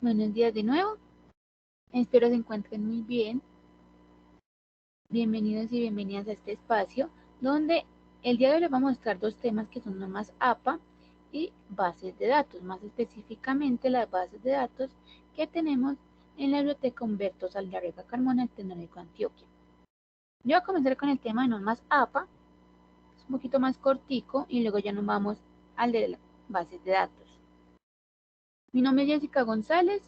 Buenos días de nuevo, espero se encuentren muy bien. Bienvenidos y bienvenidas a este espacio donde el día de hoy les vamos a mostrar dos temas que son normas APA y bases de datos, más específicamente las bases de datos que tenemos en la biblioteca Humberto Saldarriaga Carmona del Tecnológico de Antioquia. Yo voy a comenzar con el tema de normas APA, es un poquito más cortico y luego ya nos vamos al de las bases de datos. Mi nombre es Jessica González.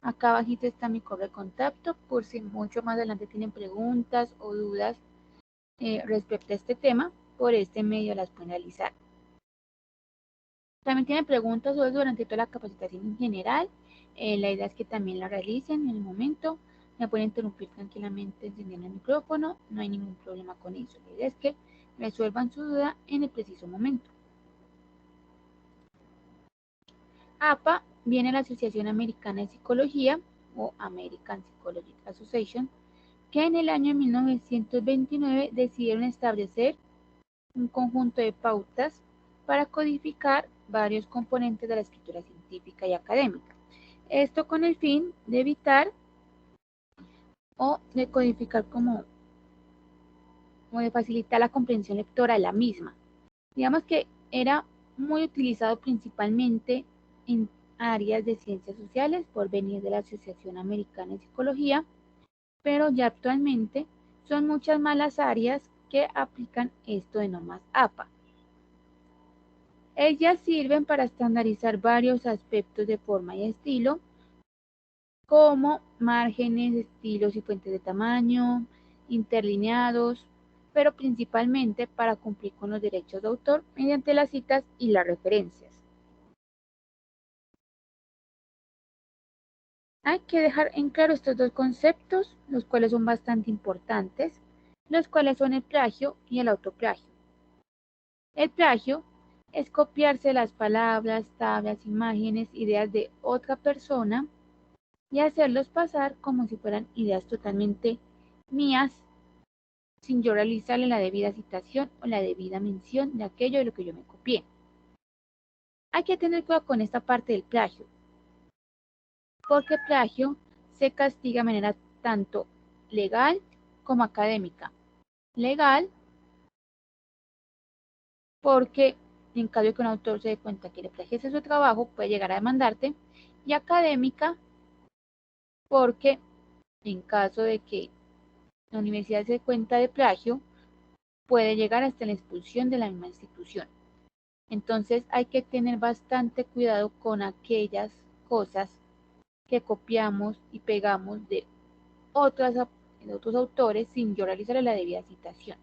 Acá abajito está mi correo de contacto por si mucho más adelante tienen preguntas o dudas respecto a este tema, por este medio las pueden realizar. También tienen preguntas o durante toda la capacitación en general, la idea es que también la realicen en el momento, me pueden interrumpir tranquilamente encendiendo el micrófono, no hay ningún problema con eso, la idea es que resuelvan su duda en el preciso momento. APA viene de la Asociación Americana de Psicología o American Psychological Association, que en el año 1929 decidieron establecer un conjunto de pautas para codificar varios componentes de la escritura científica y académica. Esto con el fin de evitar o de codificar como de facilitar la comprensión lectora de la misma. Digamos que era muy utilizado principalmente en áreas de ciencias sociales por venir de la Asociación Americana de Psicología, pero ya actualmente son muchas más las áreas que aplican esto de normas APA. Ellas sirven para estandarizar varios aspectos de forma y estilo, como márgenes, estilos y fuentes de tamaño, interlineados, pero principalmente para cumplir con los derechos de autor mediante las citas y las referencias. Hay que dejar en claro estos dos conceptos, los cuales son bastante importantes, los cuales son el plagio y el autoplagio. El plagio es copiarse las palabras, tablas, imágenes, ideas de otra persona y hacerlos pasar como si fueran ideas totalmente mías, sin yo realizarle la debida citación o la debida mención de aquello de lo que yo me copié. Hay que tener cuidado con esta parte del plagio, porque plagio se castiga de manera tanto legal como académica. Legal, porque en caso de que un autor se dé cuenta que le plagiaste su trabajo, puede llegar a demandarte, y académica, porque en caso de que la universidad se dé cuenta de plagio, puede llegar hasta la expulsión de la misma institución. Entonces hay que tener bastante cuidado con aquellas cosas que copiamos y pegamos de otros autores sin yo realizar la debida citación.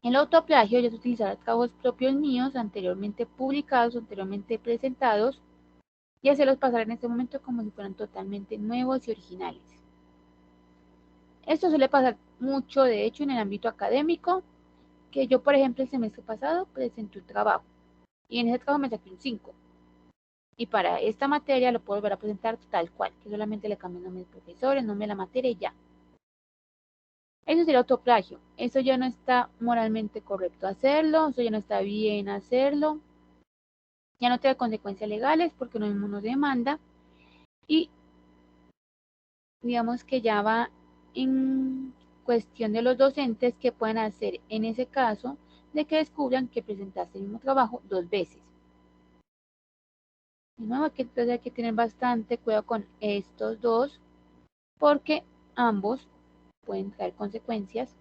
El autoplagio es utilizar trabajos propios míos anteriormente publicados, anteriormente presentados, y hacerlos pasar en este momento como si fueran totalmente nuevos y originales. Esto suele pasar mucho, de hecho, en el ámbito académico, que yo, por ejemplo, el semestre pasado presenté un trabajo, y en ese trabajo me saqué un 5. Y para esta materia lo puedo volver a presentar tal cual, que solamente le cambio el nombre del profesor, el nombre de la materia y ya. Eso sería autoplagio. Eso ya no está moralmente correcto hacerlo, eso ya no está bien hacerlo. Ya no trae consecuencias legales porque uno mismo nos demanda. Y digamos que ya va en cuestión de los docentes que pueden hacer en ese caso de que descubran que presentaste el mismo trabajo 2 veces. De nuevo, entonces hay que tener bastante cuidado con estos dos porque ambos pueden traer consecuencias,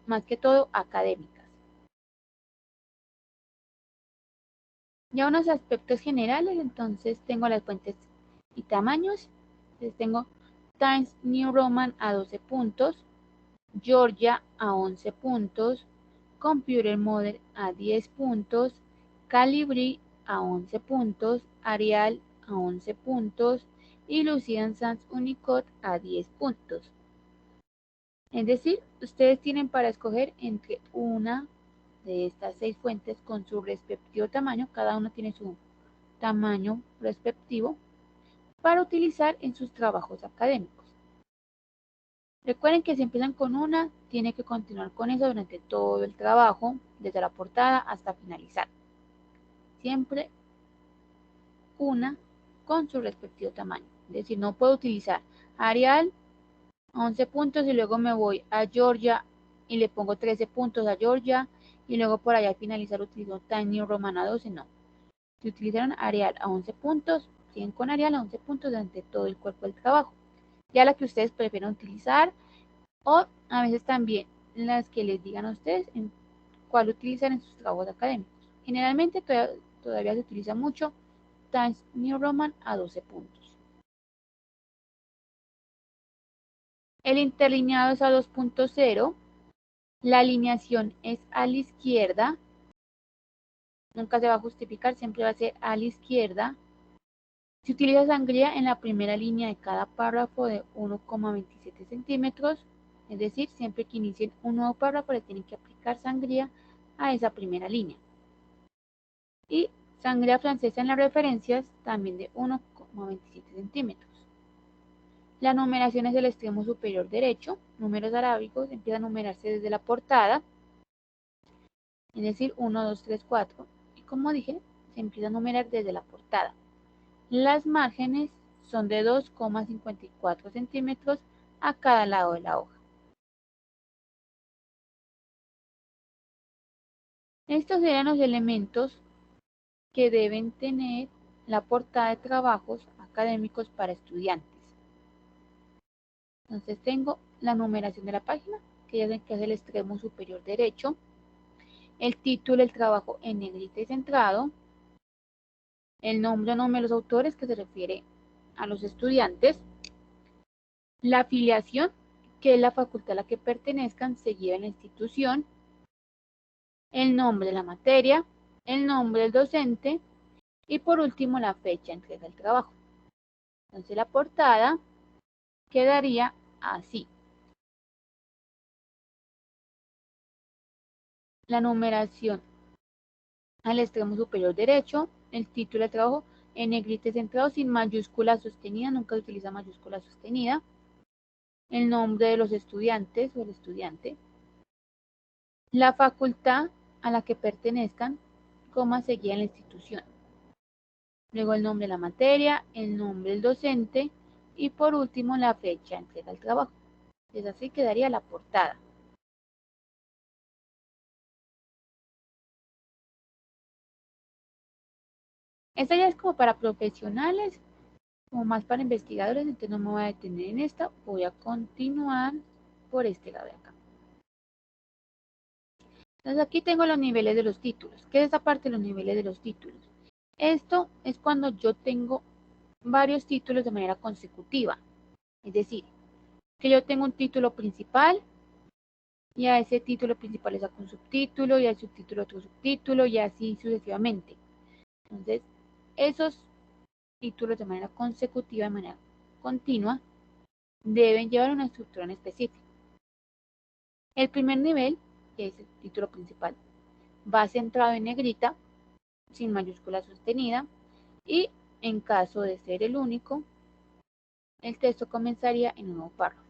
más que todo académicas. Ya unos aspectos generales, entonces tengo las fuentes y tamaños. Entonces tengo Times New Roman a 12 puntos, Georgia a 11 puntos, Computer Model a 10 puntos, Calibri a 11 puntos, Arial a 11 puntos y Lucian Sans Unicode a 10 puntos. Es decir, ustedes tienen para escoger entre una de estas 6 fuentes con su respectivo tamaño, cada uno tiene su tamaño respectivo, para utilizar en sus trabajos académicos. Recuerden que si empiezan con una, tienen que continuar con eso durante todo el trabajo, desde la portada hasta finalizar. Siempre una con su respectivo tamaño. Es decir, no puedo utilizar Arial 11 puntos y luego me voy a Georgia y le pongo 13 puntos a Georgia y luego por allá al finalizar utilizo Times New Roman a 12, no. Si utilizaron Arial a 11 puntos, siguen con Arial a 11 puntos durante todo el cuerpo del trabajo. Ya la que ustedes prefieran utilizar o a veces también las que les digan a ustedes en cuál utilizar en sus trabajos académicos. Generalmente todavía se utiliza mucho Times New Roman a 12 puntos. El interlineado es a 2.0. La alineación es a la izquierda. Nunca se va a justificar, siempre va a ser a la izquierda. Se utiliza sangría en la primera línea de cada párrafo de 1,27 centímetros. Es decir, siempre que inicien un nuevo párrafo le tienen que aplicar sangría a esa primera línea. Y sangría francesa en las referencias también de 1,27 centímetros. La numeración es el extremo superior derecho. Números arábigos empiezan a numerarse desde la portada. Es decir, 1, 2, 3, 4. Y como dije, se empieza a numerar desde la portada. Las márgenes son de 2,54 centímetros a cada lado de la hoja. Estos serían los elementos que deben tener la portada de trabajos académicos para estudiantes. Entonces tengo la numeración de la página, que ya saben que es el extremo superior derecho, el título del trabajo en negrita y centrado, el nombre o nombre de los autores, que se refiere a los estudiantes, la afiliación, que es la facultad a la que pertenezcan, seguida en la institución, el nombre de la materia, el nombre del docente y por último la fecha de entrega del trabajo. Entonces la portada quedaría así. La numeración al extremo superior derecho, el título del trabajo en negrita centrado sin mayúscula sostenida, nunca se utiliza mayúscula sostenida, el nombre de los estudiantes o el estudiante, la facultad a la que pertenezcan, coma seguida en la institución. Luego el nombre de la materia, el nombre del docente y por último la fecha de entrega del trabajo. Es así quedaría la portada. Esta ya es como para profesionales, como más para investigadores, entonces no me voy a detener en esta, voy a continuar por este lado de acá. Entonces aquí tengo los niveles de los títulos. ¿Qué es esta parte de los niveles de los títulos? Esto es cuando yo tengo varios títulos de manera consecutiva. Es decir, que yo tengo un título principal y a ese título principal le saco un subtítulo y al subtítulo otro subtítulo y así sucesivamente. Entonces, esos títulos de manera consecutiva, de manera continua, deben llevar una estructura en específico. El primer nivel, que es el título principal, va centrado en negrita, sin mayúscula sostenida, y en caso de ser el único, el texto comenzaría en un nuevo párrafo.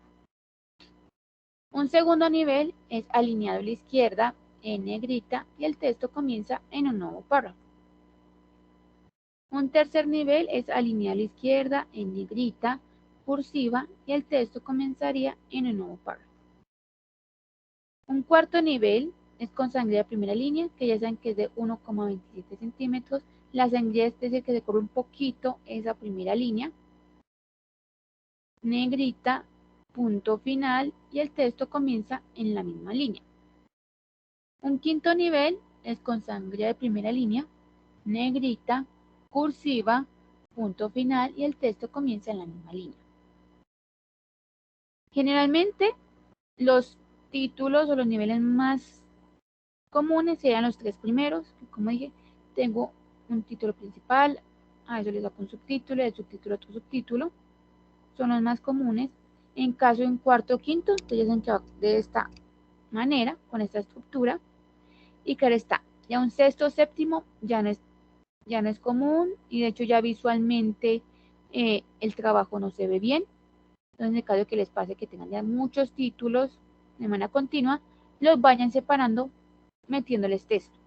Un segundo nivel es alineado a la izquierda, en negrita, y el texto comienza en un nuevo párrafo. Un tercer nivel es alineado a la izquierda, en negrita, cursiva, y el texto comenzaría en un nuevo párrafo. Un cuarto nivel es con sangría de primera línea, que ya saben que es de 1,27 centímetros. La sangría es decir que se corre un poquito esa primera línea. Negrita, punto final, y el texto comienza en la misma línea. Un quinto nivel es con sangría de primera línea, negrita, cursiva, punto final, y el texto comienza en la misma línea. Generalmente, los títulos o los niveles más comunes serían los tres primeros, que como dije, tengo un título principal, a eso le saco un subtítulo, el subtítulo otro subtítulo, son los más comunes. En caso de un cuarto o quinto, ustedes ya saben que de esta manera, con esta estructura, y claro está, ya un sexto o séptimo ya no es común, y de hecho ya visualmente el trabajo no se ve bien. Entonces, en el caso de que les pase que tengan ya muchos títulos de manera continua, los vayan separando metiéndoles texto.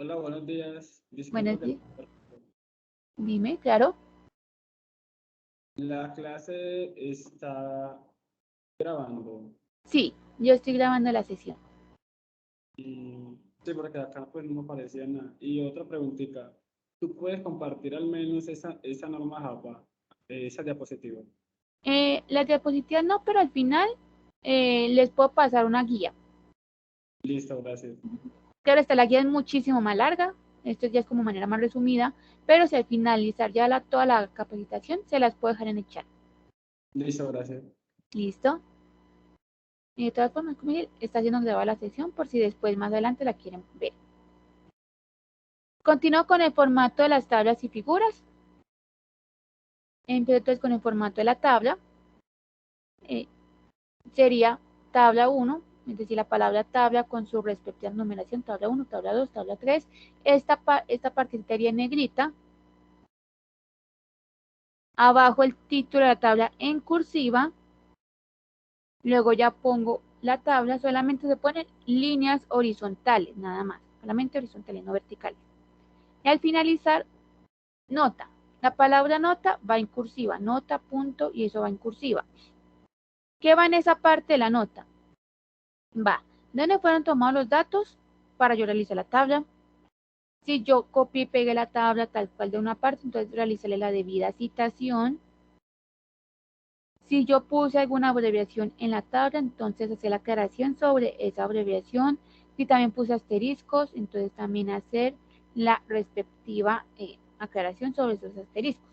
Hola, buenos días. Disculpa Buenos que días. Dime, claro. la clase está grabando. Sí, yo estoy grabando la sesión. Y sí, porque acá pues no me aparecía nada. Y otra preguntita. ¿Tú puedes compartir al menos esa norma Java, esa diapositiva? Las diapositivas no, pero al final les puedo pasar una guía. Listo, gracias. Claro, esta la guía es muchísimo más larga. Esto ya es como manera más resumida, pero si al finalizar ya toda la capacitación, se las puedo dejar en el chat. Listo, gracias. ¿Listo? Y de todas formas, como dije, está siendo grabada la sesión por si después más adelante la quieren ver. Continúo con el formato de las tablas y figuras. Empiezo entonces con el formato de la tabla. Eh, Sería tabla 1, es decir, la palabra tabla con su respectiva numeración, tabla 1, tabla 2, tabla 3. Esta partecita en negrita. Abajo el título de la tabla en cursiva. Luego ya pongo la tabla, solamente se ponen líneas horizontales, nada más, solamente horizontales, no verticales. Y al finalizar, nota. La palabra nota va en cursiva, nota, punto, y eso va en cursiva. ¿Qué va en esa parte de la nota? Va, ¿dónde fueron tomados los datos para yo realizar la tabla? Si yo copié y pegué la tabla tal cual de una parte, entonces realízale la debida citación. Si yo puse alguna abreviación en la tabla, entonces hacer la aclaración sobre esa abreviación. Si también puse asteriscos, entonces también hacer la respectiva aclaración sobre esos asteriscos.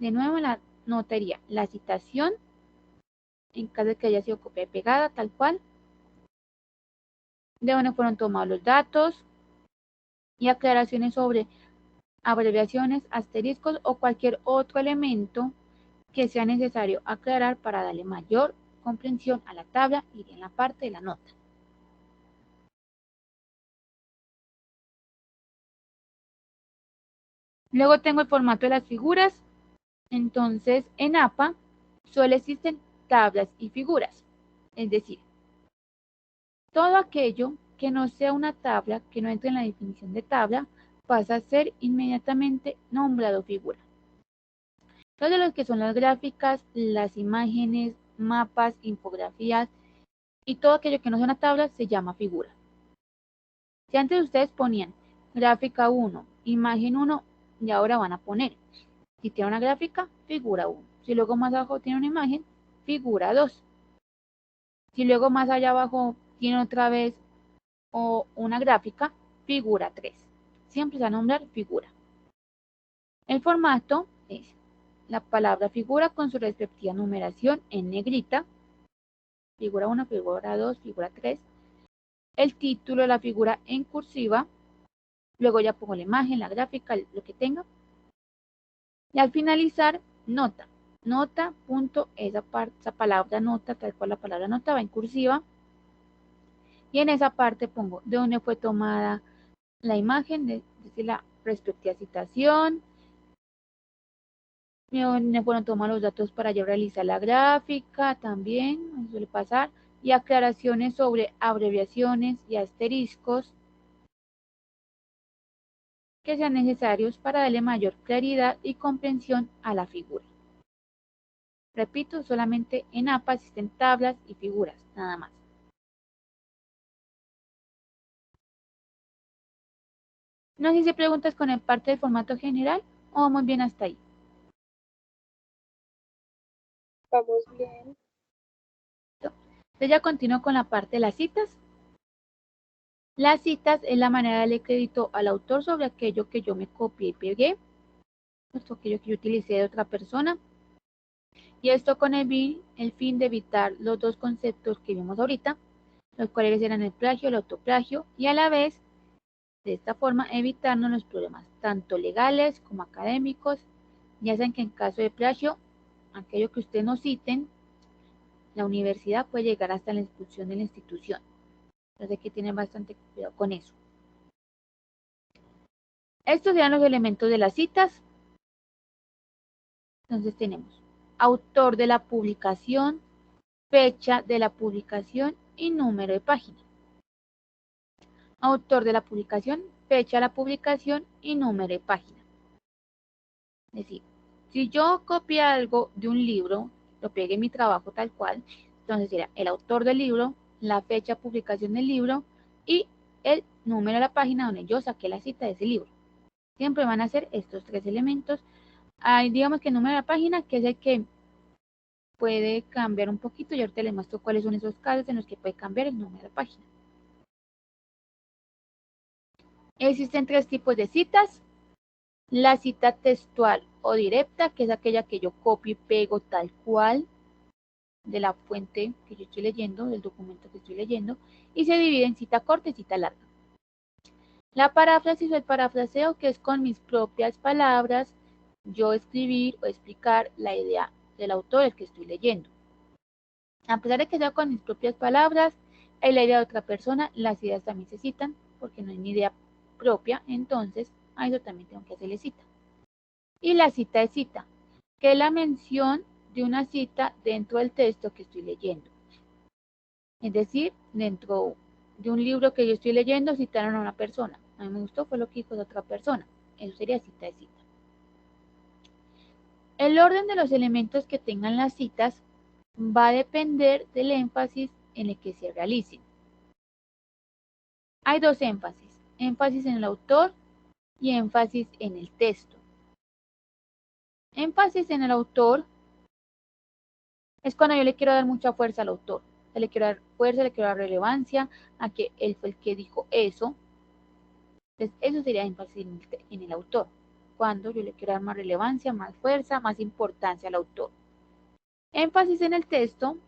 De nuevo en la notaría, la citación, en caso de que haya sido copiada y pegada, tal cual. De dónde fueron tomados los datos y aclaraciones sobre abreviaciones, asteriscos o cualquier otro elemento que sea necesario aclarar para darle mayor comprensión a la tabla y en la parte de la nota. Luego tengo el formato de las figuras. Entonces, en APA solo existen tablas y figuras. Es decir, todo aquello que no sea una tabla, que no entre en la definición de tabla, pasa a ser inmediatamente nombrado figura. Todos los que son las gráficas, las imágenes, mapas, infografías y todo aquello que no sea una tabla se llama figura. Si antes ustedes ponían gráfica 1, imagen 1, y ahora van a poner, si tiene una gráfica, figura 1. Si luego más abajo tiene una imagen, figura 2. Si luego más allá abajo tiene otra vez una gráfica, figura 3. Siempre se va a nombrar figura. El formato es la palabra figura con su respectiva numeración en negrita, figura 1, figura 2, figura 3. El título de la figura en cursiva, luego ya pongo la imagen, la gráfica, lo que tenga. Y al finalizar, nota. Nota, punto, esa palabra nota, tal cual la palabra nota va en cursiva. Y en esa parte pongo de dónde fue tomada la imagen, desde la respectiva citación, de dónde fueron tomados los datos para yo realizar la gráfica también, suele pasar, y aclaraciones sobre abreviaciones y asteriscos que sean necesarios para darle mayor claridad y comprensión a la figura. Repito, solamente en APA existen tablas y figuras, nada más. No sé si preguntas con el parte del formato general o vamos bien hasta ahí. Vamos bien. Entonces ya continúo con la parte de las citas. Las citas es la manera de darle crédito al autor sobre aquello que yo me copié y pegué, aquello que yo utilicé de otra persona. Y esto con el fin de evitar los dos conceptos que vimos ahorita, los cuales eran el plagio, el autoplagio, y a la vez, de esta forma, evitarnos los problemas, tanto legales como académicos. Ya saben que en caso de plagio, aquello que ustedes no citen, la universidad puede llegar hasta la expulsión de la institución. Entonces hay que tener bastante cuidado con eso. Estos serían los elementos de las citas. Entonces tenemos autor de la publicación, fecha de la publicación y número de página. Autor de la publicación fecha de la publicación y número de página. Es decir, si yo copié algo de un libro, lo pegué en mi trabajo tal cual, entonces sería el autor del libro, la fecha de publicación del libro y el número de la página donde yo saqué la cita de ese libro. Siempre van a ser estos tres elementos. Hay, digamos que el número de la página, que es el que puede cambiar un poquito, y ahorita les muestro cuáles son esos casos en los que puede cambiar el número de la página. Existen tres tipos de citas. La cita textual o directa, que es aquella que yo copio y pego tal cual de la fuente que yo estoy leyendo, del documento que estoy leyendo, y se divide en cita corta y cita larga. La paráfrasis o el parafraseo, que es con mis propias palabras, yo escribir o explicar la idea del autor el que estoy leyendo. A pesar de que sea con mis propias palabras, hay la idea de otra persona, las ideas también se citan, porque no hay ni idea propia, entonces a eso también tengo que hacerle cita. Y la cita de cita, que es la mención de una cita dentro del texto que estoy leyendo. Es decir, dentro de un libro que yo estoy leyendo, citaron a una persona. A mí me gustó, fue lo que dijo la otra persona. Eso sería cita de cita. El orden de los elementos que tengan las citas va a depender del énfasis en el que se realicen. Hay dos énfasis, énfasis en el autor y énfasis en el texto. Énfasis en el autor es cuando yo le quiero dar mucha fuerza al autor. Le quiero dar fuerza, le quiero dar relevancia a que él fue el que dijo eso. Entonces, eso sería énfasis en el autor. Cuando yo le quiero dar más relevancia, más fuerza, más importancia al autor. Énfasis en el texto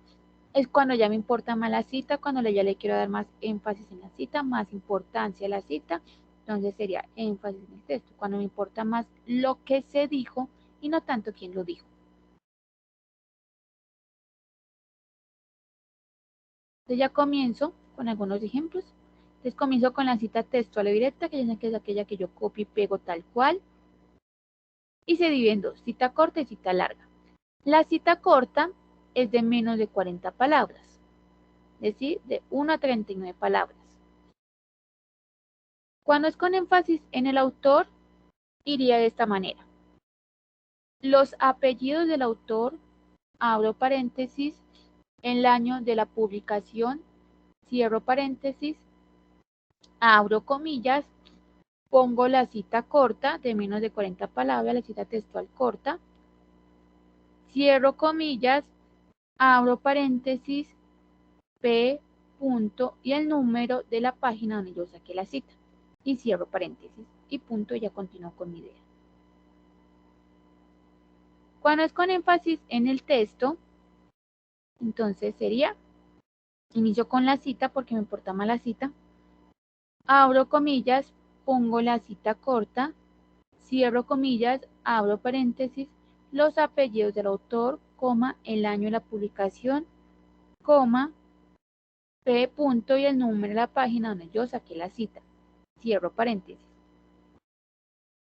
es cuando ya me importa más la cita, cuando ya le quiero dar más énfasis en la cita, más importancia a la cita. Entonces sería énfasis en el texto, cuando me importa más lo que se dijo y no tanto quién lo dijo. Entonces ya comienzo con algunos ejemplos. Entonces comienzo con la cita textual o directa, que ya sé que es aquella que yo copio y pego tal cual. Y se divide en dos, cita corta y cita larga. La cita corta es de menos de 40 palabras, es decir, de 1 a 39 palabras. Cuando es con énfasis en el autor, iría de esta manera. Los apellidos del autor, abro paréntesis, el año de la publicación, cierro paréntesis, abro comillas, pongo la cita corta de menos de 40 palabras, la cita textual corta, cierro comillas, abro paréntesis, P, punto y el número de la página donde yo saqué la cita. Y cierro paréntesis y punto, y ya continúo con mi idea. Cuando es con énfasis en el texto, entonces sería, inicio con la cita porque me importa más la cita, abro comillas, pongo la cita corta, cierro comillas, abro paréntesis, los apellidos del autor, coma, el año de la publicación, coma, P, punto y el número de la página donde yo saqué la cita, cierro paréntesis.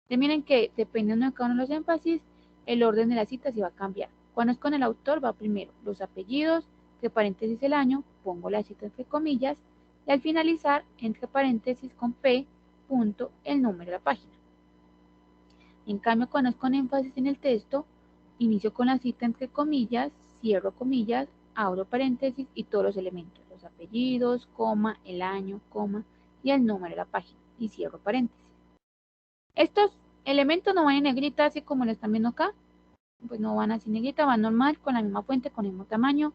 Entonces miren que dependiendo de cada uno de los énfasis, el orden de la cita se va a cambiar. Cuando es con el autor va primero los apellidos, entre paréntesis el año, pongo la cita entre comillas, y al finalizar, entre paréntesis con P, punto, el número de la página. En cambio, cuando es con énfasis en el texto, inicio con la cita entre comillas, cierro comillas, abro paréntesis y todos los elementos, los apellidos, coma, el año, coma y el número de la página, y cierro paréntesis. Estos elementos no van en negrita así como lo están viendo acá, pues no van así en negrita, van normal, con la misma fuente, con el mismo tamaño.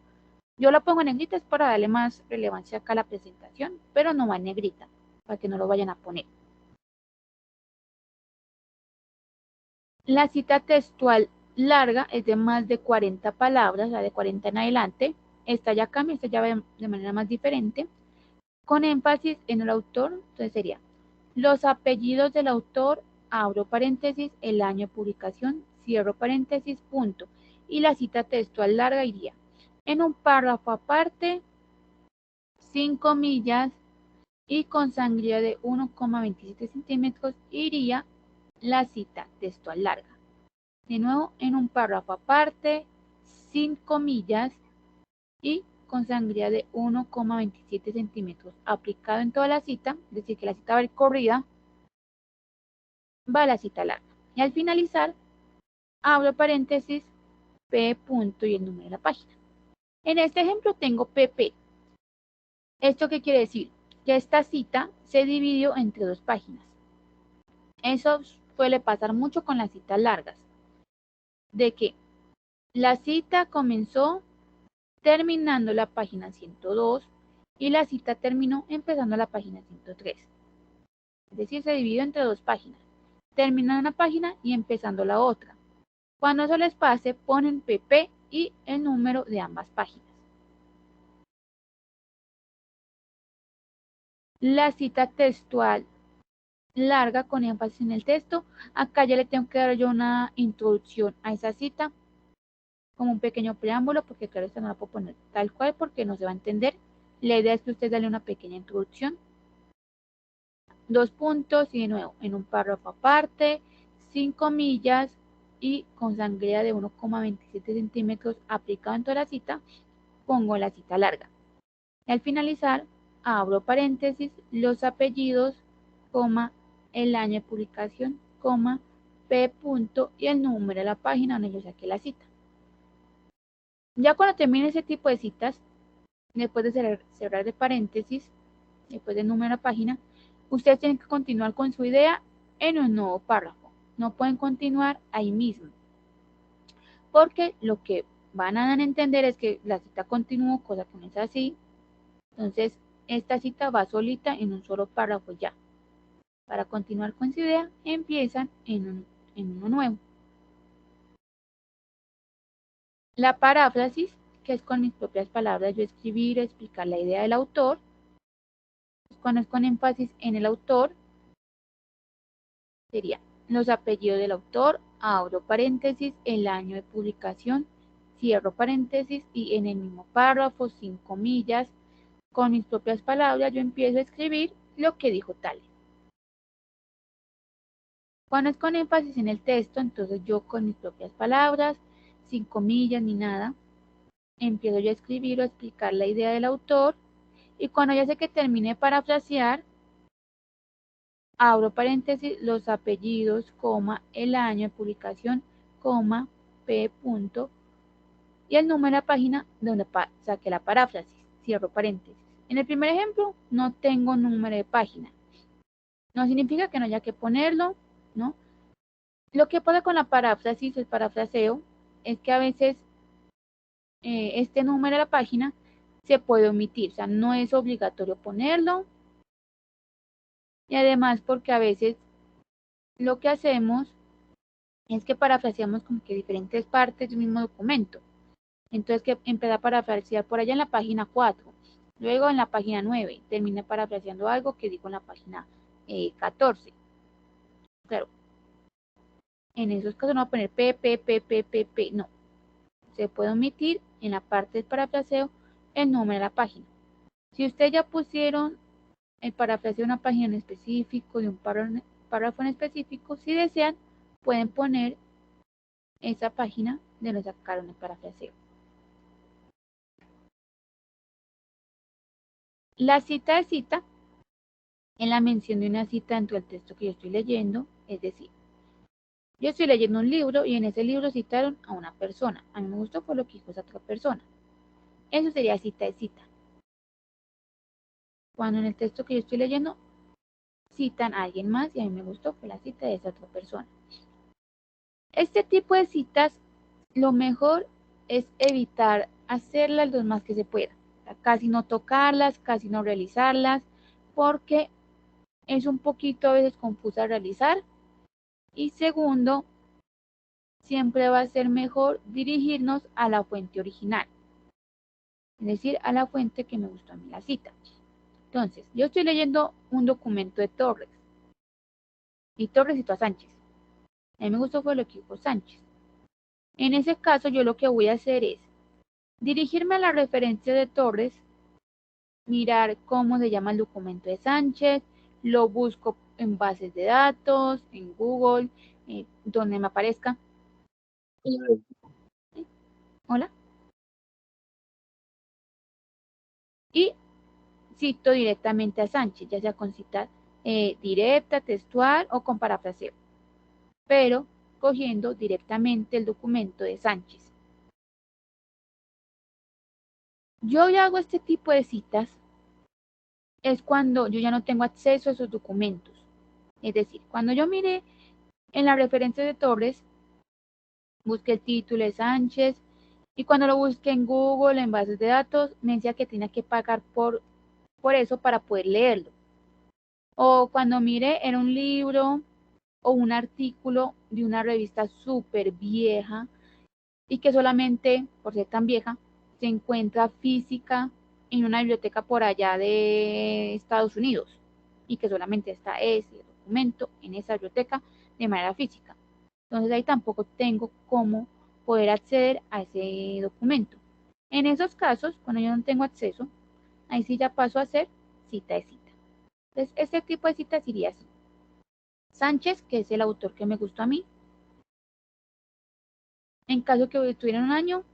Yo la pongo en negrita es para darle más relevancia acá a la presentación, pero no va en negrita, para que no lo vayan a poner. La cita textual larga es de más de 40 palabras, la de 40 en adelante. Esta ya cambia, esta ya va de manera más diferente. Con énfasis en el autor, entonces sería los apellidos del autor, abro paréntesis, el año de publicación, cierro paréntesis, punto. Y la cita textual larga iría en un párrafo aparte, sin comillas y con sangría de 1,27 centímetros, iría la cita textual larga. De nuevo, en un párrafo aparte, sin comillas y con sangría de 1,27 centímetros aplicado en toda la cita, es decir, que la cita va a ir corrida, va la cita larga. Y al finalizar, abro paréntesis, P punto y el número de la página. En este ejemplo tengo PP. ¿Esto qué quiere decir? Que esta cita se dividió entre 2 páginas. Eso suele pasar mucho con las citas largas, de que la cita comenzó terminando la página 102 y la cita terminó empezando la página 103. Es decir, se dividió entre 2 páginas, terminando una página y empezando la otra. Cuando eso les pase, ponen PP y el número de ambas páginas. La cita textual larga con énfasis en el texto. Acá ya le tengo que dar yo una introducción a esa cita, como un pequeño preámbulo, porque claro, esta no la puedo poner tal cual porque no se va a entender. La idea es que usted dale una pequeña introducción, 2 puntos y de nuevo en un párrafo aparte, 5 comillas y con sangría de 1,27 centímetros aplicado en toda la cita, pongo la cita larga. Y al finalizar, abro paréntesis, los apellidos, coma, el año de publicación, coma, P punto y el número de la página donde yo saqué la cita. Ya cuando termine ese tipo de citas, después de cerrar de paréntesis, después del número de la página, ustedes tienen que continuar con su idea en un nuevo párrafo. No pueden continuar ahí mismo, porque lo que van a dar a entender es que la cita continuó, cosa que no es así. Entonces, esta cita va solita en un solo párrafo ya. Para continuar con su idea, empiezan en uno nuevo. La paráfrasis, que es con mis propias palabras, yo escribir, explicar la idea del autor. Cuando es con énfasis en el autor, sería los apellidos del autor, abro paréntesis, el año de publicación, cierro paréntesis y en el mismo párrafo, sin comillas, con mis propias palabras, yo empiezo a escribir lo que dijo tal. Cuando es con énfasis en el texto, entonces yo con mis propias palabras, sin comillas ni nada, empiezo yo a escribir o a explicar la idea del autor y cuando ya sé que termine de parafrasear, abro paréntesis, los apellidos, coma, el año de publicación, coma, P punto y el número de la página donde saqué la paráfrasis, cierro paréntesis. En el primer ejemplo no tengo número de página. No significa que no haya que ponerlo, ¿no? Lo que pasa con la paráfrasis, el parafraseo, es que a veces este número de la página se puede omitir, o sea, no es obligatorio ponerlo. Y además porque a veces lo que hacemos es que parafraseamos como que diferentes partes del mismo documento. Entonces que empieza a parafrasear por allá en la página 4, luego en la página 9, termina parafraseando algo que digo en la página 14. Claro, en esos casos no va a poner P, no. Se puede omitir en la parte del parafraseo el número de la página. Si ustedes ya pusieron el parafraseo de una página en específico, de un párrafo en específico, si desean, pueden poner esa página de donde sacaron el parafraseo. La cita de cita en la mención de una cita dentro del texto que yo estoy leyendo, es decir, yo estoy leyendo un libro y en ese libro citaron a una persona. A mí me gustó por lo que dijo esa otra persona. Eso sería cita de cita. Cuando en el texto que yo estoy leyendo citan a alguien más y a mí me gustó fue la cita de esa otra persona. Este tipo de citas, lo mejor es evitar hacerlas lo más que se pueda. Casi no tocarlas, casi no realizarlas, porque es un poquito a veces confusa realizar. Y segundo, siempre va a ser mejor dirigirnos a la fuente original. Es decir, a la fuente que me gustó a mí la cita. Entonces, yo estoy leyendo un documento de Torres. Y Torres citó a Sánchez. A mí me gustó fue lo que dijo Sánchez. En ese caso, yo lo que voy a hacer es dirigirme a la referencia de Torres, mirar cómo se llama el documento de Sánchez, lo busco en bases de datos, en Google, donde me aparezca. Hola. Y cito directamente a Sánchez, ya sea con cita directa, textual o con parafraseo. pero cogiendo directamente el documento de Sánchez. Yo ya hago este tipo de citas es cuando yo ya no tengo acceso a esos documentos. Es decir, cuando yo mire en la referencia de Torres, busqué el título de Sánchez y cuando lo busqué en Google, en bases de datos, me decía que tenía que pagar por eso para poder leerlo. O cuando mire en un libro o un artículo de una revista súper vieja y que solamente, por ser tan vieja, se encuentra física en una biblioteca por allá de Estados Unidos y que solamente está ese documento en esa biblioteca de manera física. Entonces ahí tampoco tengo cómo poder acceder a ese documento. En esos casos, cuando yo no tengo acceso, ahí sí ya paso a hacer cita de cita. Entonces, este tipo de citas iría así. Sánchez, que es el autor que me gustó a mí. En caso que estuviera en un año,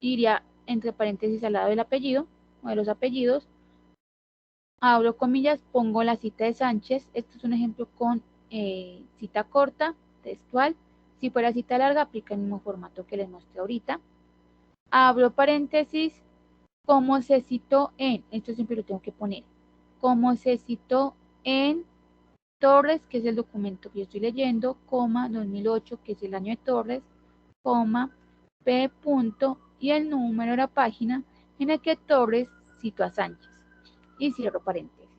iría entre paréntesis al lado del apellido o de los apellidos. Abro comillas, pongo la cita de Sánchez. Esto es un ejemplo con cita corta, textual. Si fuera cita larga, aplica el mismo formato que les mostré ahorita. Abro paréntesis, como se citó en, esto siempre lo tengo que poner, como se citó en Torres, que es el documento que yo estoy leyendo, coma, 2008, que es el año de Torres, coma, P. punto, y el número de la página en el que Torres citó a Sánchez. Y cierro paréntesis.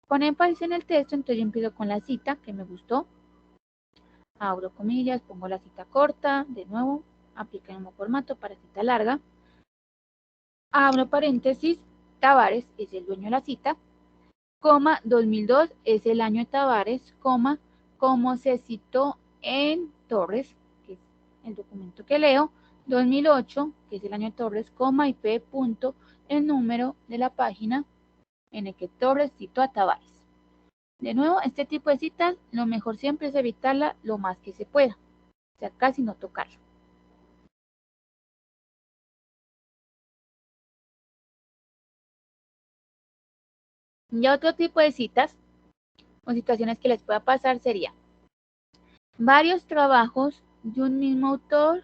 Con énfasis en el texto, entonces yo empiezo con la cita que me gustó. Abro comillas, pongo la cita corta, de nuevo, aplica el mismo formato para cita larga. Abro paréntesis, Tavares es el dueño de la cita, coma, 2002 es el año de Tavares, coma, como se citó en Torres, que es el documento que leo, 2008, que es el año de Torres, coma, y P. punto, el número de la página en el que Torres citó a Tavares. De nuevo, este tipo de citas, lo mejor siempre es evitarla lo más que se pueda, o sea, casi no tocarlo. Ya otro tipo de citas o situaciones que les pueda pasar sería varios trabajos de un mismo autor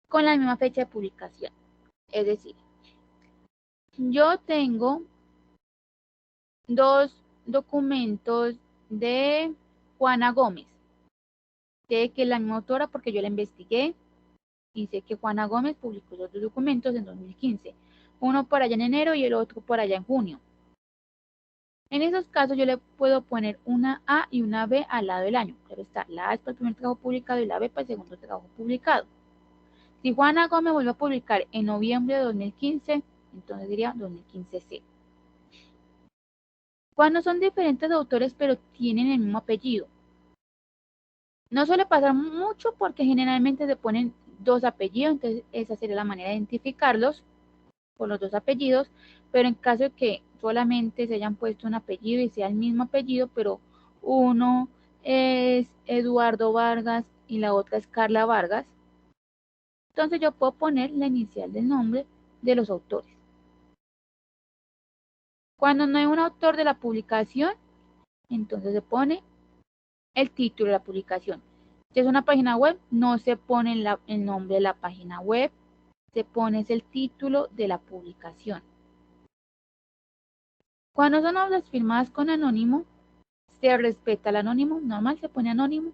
con la misma fecha de publicación. Es decir, yo tengo dos documentos de Juana Gómez. Sé que es la misma autora porque yo la investigué y sé que Juana Gómez publicó los dos documentos en 2015. Uno por allá en enero y el otro por allá en junio. En esos casos yo le puedo poner una A y una B al lado del año. Claro está, la A es para el primer trabajo publicado y la B para el segundo trabajo publicado. Si Juana Gómez vuelve a publicar en noviembre de 2015, entonces diría 2015C. Cuando son diferentes autores pero tienen el mismo apellido. No suele pasar mucho porque generalmente se ponen dos apellidos, entonces esa sería la manera de identificarlos por los dos apellidos, pero en caso de que solamente se hayan puesto un apellido y sea el mismo apellido, pero uno es Eduardo Vargas y la otra es Carla Vargas, entonces yo puedo poner la inicial del nombre de los autores. Cuando no hay un autor de la publicación, entonces se pone el título de la publicación. Si es una página web, no se pone el nombre de la página web, se pone el título de la publicación. Cuando son obras firmadas con anónimo, se respeta el anónimo, normal se pone anónimo.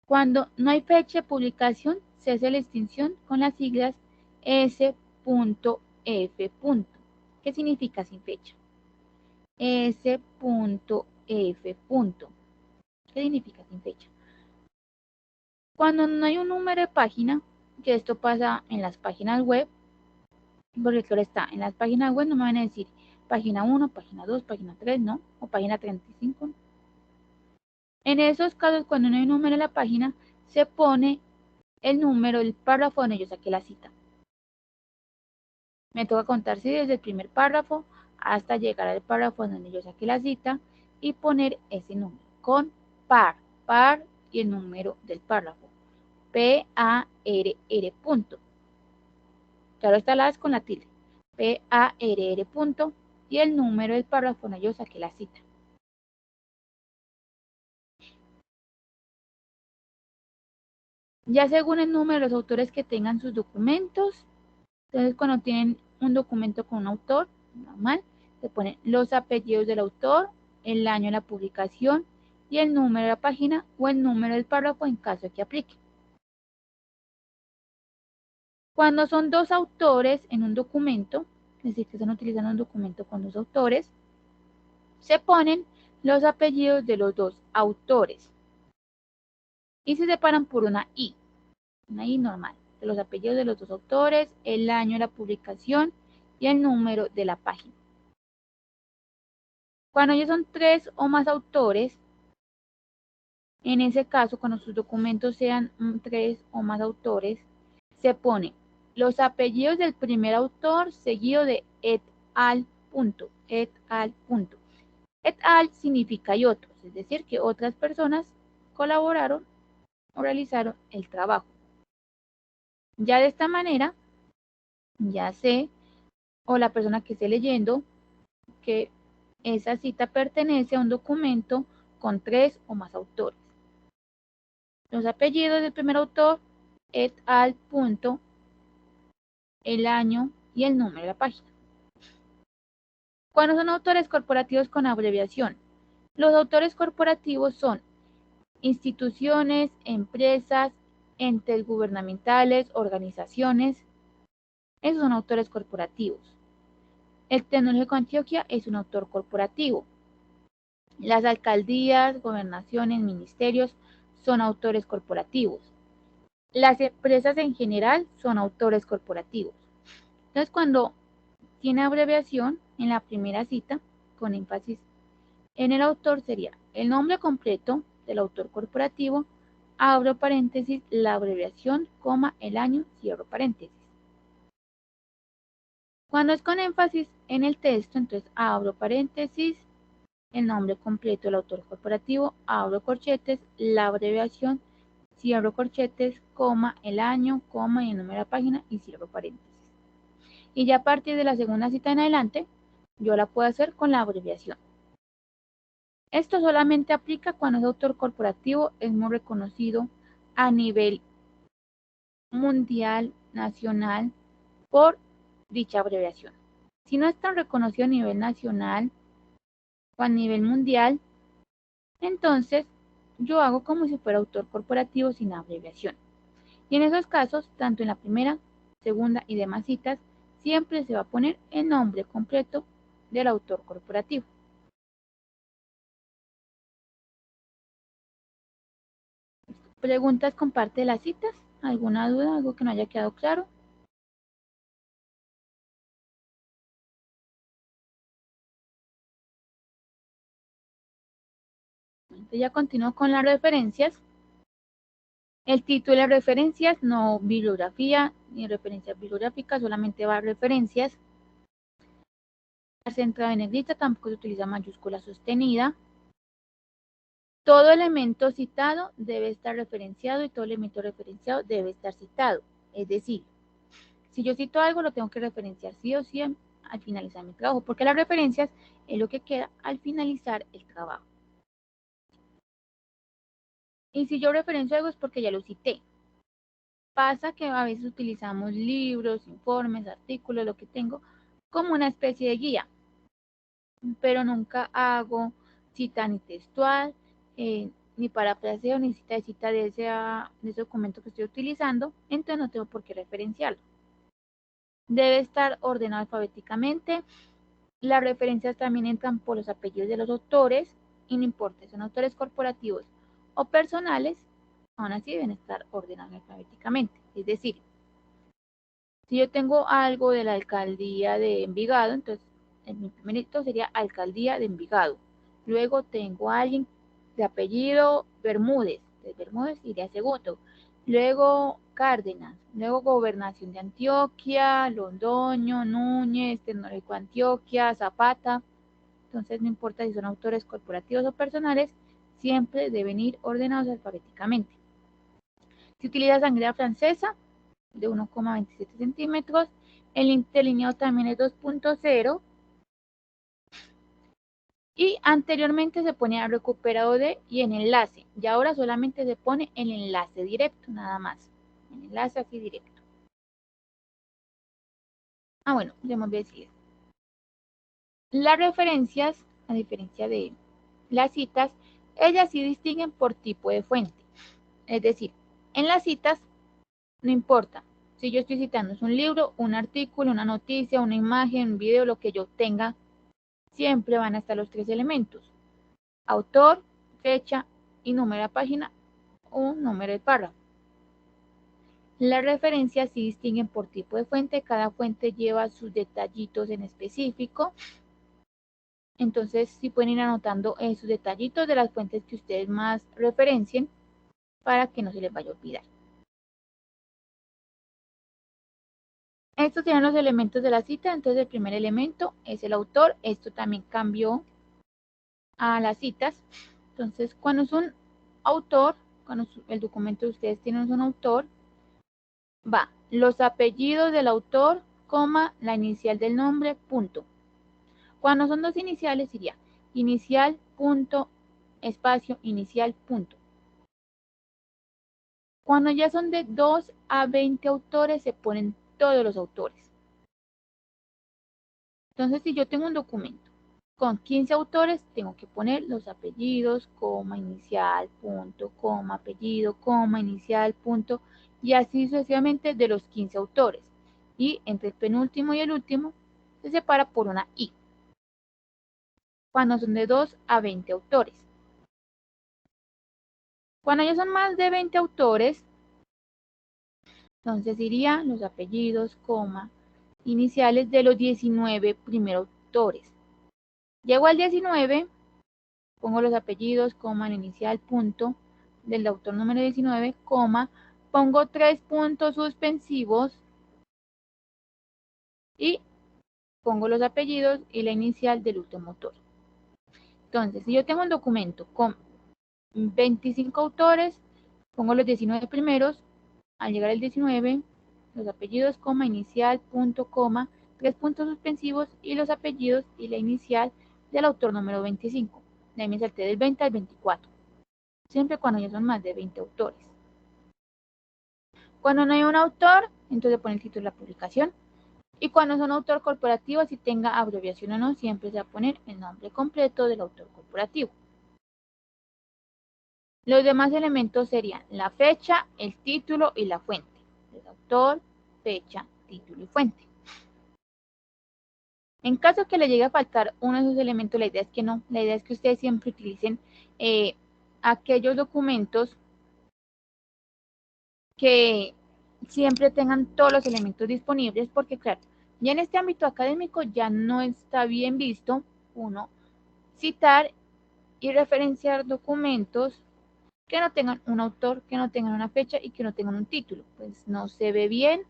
Cuando no hay fecha de publicación, se hace la extinción con las siglas S.F. ¿Qué significa sin fecha? S.F. ¿Qué significa sin fecha? Cuando no hay un número de página, que esto pasa en las páginas web, porque claro está, en las páginas web no me van a decir página 1, página 2, página 3, ¿no? O página 35. En esos casos, cuando no hay un número en la página, se pone el número del párrafo donde yo saqué la cita. Me toca contar si desde el primer párrafo hasta llegar al párrafo donde yo saqué la cita y poner ese número con par y el número del párrafo. P-A-R-R punto. Claro está la con la tilde. P-A-R-R punto y el número del párrafo donde yo saqué la cita. Ya según el número de los autores que tengan sus documentos, entonces cuando tienen un documento con un autor, normal, se ponen los apellidos del autor, el año de la publicación y el número de la página o el número del párrafo en caso de que aplique. Cuando son dos autores en un documento, es decir, que están utilizando un documento con dos autores, se ponen los apellidos de los dos autores y se separan por una I normal, de los apellidos de los dos autores, el año de la publicación y el número de la página. Cuando ellos son tres o más autores, en ese caso, cuando sus documentos sean tres o más autores, se pone los apellidos del primer autor seguido de et al. Et al. Et al significa y otros, es decir, que otras personas colaboraron o realizaron el trabajo. Ya de esta manera, ya sé, o la persona que esté leyendo, que esa cita pertenece a un documento con tres o más autores. Los apellidos del primer autor, et al. El año y el número de la página. Cuando son autores corporativos con abreviación, los autores corporativos son instituciones, empresas, entes gubernamentales, organizaciones. Esos son autores corporativos. El Tecnológico de Antioquia es un autor corporativo. Las alcaldías, gobernaciones, ministerios son autores corporativos. Las empresas en general son autores corporativos. Entonces, cuando tiene abreviación en la primera cita, con énfasis en el autor, sería el nombre completo del autor corporativo, abro paréntesis, la abreviación, coma, el año, cierro paréntesis. Cuando es con énfasis en el texto, entonces abro paréntesis, el nombre completo del autor corporativo, abro corchetes, la abreviación, cierro corchetes, coma, el año, coma y el número de la página y cierro paréntesis. Y ya a partir de la segunda cita en adelante, yo la puedo hacer con la abreviación. Esto solamente aplica cuando ese autor corporativo es muy reconocido a nivel mundial, nacional, por dicha abreviación. Si no es tan reconocido a nivel nacional o a nivel mundial, entonces yo hago como si fuera autor corporativo sin abreviación. Y en esos casos, tanto en la primera, segunda y demás citas, siempre se va a poner el nombre completo del autor corporativo. ¿Preguntas con parte de las citas? ¿Alguna duda? ¿Algo que no haya quedado claro? Entonces ya continúo con las referencias. El título de referencias, no bibliografía ni referencias bibliográficas, solamente va a referencias. Centrado en negrita, tampoco se utiliza mayúscula sostenida. Todo elemento citado debe estar referenciado y todo elemento referenciado debe estar citado. Es decir, si yo cito algo, lo tengo que referenciar sí o sí al finalizar mi trabajo, porque las referencias es lo que queda al finalizar el trabajo. Y si yo referencio algo es porque ya lo cité. Pasa que a veces utilizamos libros, informes, artículos, lo que tengo, como una especie de guía, pero nunca hago cita ni textual, ni parafraseo, ni cita de ese documento que estoy utilizando, entonces no tengo por qué referenciarlo. Debe estar ordenado alfabéticamente. Las referencias también entran por los apellidos de los autores, y no importa si son autores corporativos o personales, aún así deben estar ordenados alfabéticamente. Es decir, si yo tengo algo de la alcaldía de Envigado, entonces en mi primerito sería alcaldía de Envigado. Luego tengo a alguien de apellido Bermúdez. De Bermúdez iría segundo. Luego Cárdenas. Luego Gobernación de Antioquia, Londoño, Núñez, Tecnológico de Antioquia, Zapata. Entonces no importa si son autores corporativos o personales, siempre deben ir ordenados alfabéticamente. Si utiliza sangría francesa, de 1,27 centímetros. El interlineado también es 2.0. Y anteriormente se ponía recuperado de y en enlace. Y ahora solamente se pone el enlace directo, nada más. El enlace así directo. Bueno, ya me voy a decir. Las referencias, a diferencia de las citas, ellas sí distinguen por tipo de fuente. Es decir, en las citas no importa si yo estoy citando es un libro, un artículo, una noticia, una imagen, un video, lo que yo tenga, siempre van a estar los tres elementos: autor, fecha y número de página o número de párrafo. Las referencias sí distinguen por tipo de fuente, cada fuente lleva sus detallitos en específico. Entonces, sí pueden ir anotando sus detallitos de las fuentes que ustedes más referencien para que no se les vaya a olvidar. Estos serían los elementos de la cita. Entonces, el primer elemento es el autor. Esto también cambió a las citas. Entonces, cuando es un autor, cuando el documento de ustedes tiene un autor, va los apellidos del autor, coma, la inicial del nombre, punto. Cuando son dos iniciales, iría inicial, punto, espacio, inicial, punto. Cuando ya son de 2 a 20 autores, se ponen todos los autores. Entonces, si yo tengo un documento con 15 autores, tengo que poner los apellidos, coma, inicial, punto, coma, apellido, coma, inicial, punto, y así sucesivamente de los 15 autores. Y entre el penúltimo y el último, se separa por una I. Cuando son de 2 a 20 autores. Cuando ya son más de 20 autores, entonces iría los apellidos, coma, iniciales de los 19 primeros autores. Llego al 19, pongo los apellidos, coma, el inicial, punto, del autor número 19, coma, pongo 3 puntos suspensivos y pongo los apellidos y la inicial del último autor. Entonces, si yo tengo un documento con 25 autores, pongo los 19 primeros, al llegar al 19, los apellidos, coma, inicial, punto, coma, 3 puntos suspensivos y los apellidos y la inicial del autor número 25. De ahí me salté del 20 al 24. Siempre cuando ya son más de 20 autores. Cuando no hay un autor, entonces pone el título de la publicación. Y cuando es un autor corporativo, si tenga abreviación o no, siempre se va a poner el nombre completo del autor corporativo. Los demás elementos serían la fecha, el título y la fuente. El autor, fecha, título y fuente. En caso que le llegue a faltar uno de esos elementos, la idea es que no. La idea es que ustedes siempre utilicen aquellos documentos que siempre tengan todos los elementos disponibles, porque claro, ya en este ámbito académico ya no está bien visto uno citar y referenciar documentos que no tengan un autor, que no tengan una fecha y que no tengan un título. Pues no se ve bien,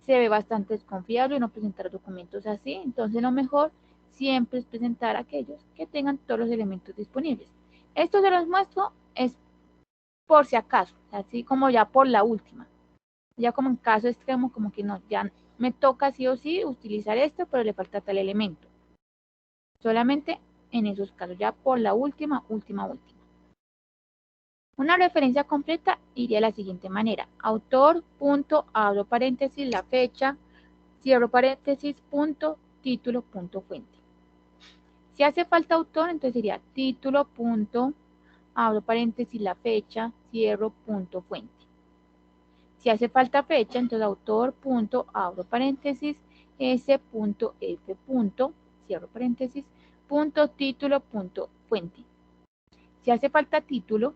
se ve bastante desconfiable no presentar documentos así. Entonces lo mejor siempre es presentar aquellos que tengan todos los elementos disponibles. Esto se los muestro es por si acaso, así como ya por la última. Ya como en caso extremo, como que no, ya me toca sí o sí utilizar esto, pero le falta tal elemento. Solamente en esos casos, ya por la última. Una referencia completa iría de la siguiente manera: autor, punto, abro paréntesis, la fecha, cierro paréntesis, punto, título, punto, fuente. Si hace falta autor, entonces sería título, punto, abro paréntesis, la fecha, cierro, punto, fuente. Si hace falta fecha, entonces autor, punto, abro paréntesis, s, punto, f, punto, cierro paréntesis, punto, título, punto, fuente. Si hace falta título,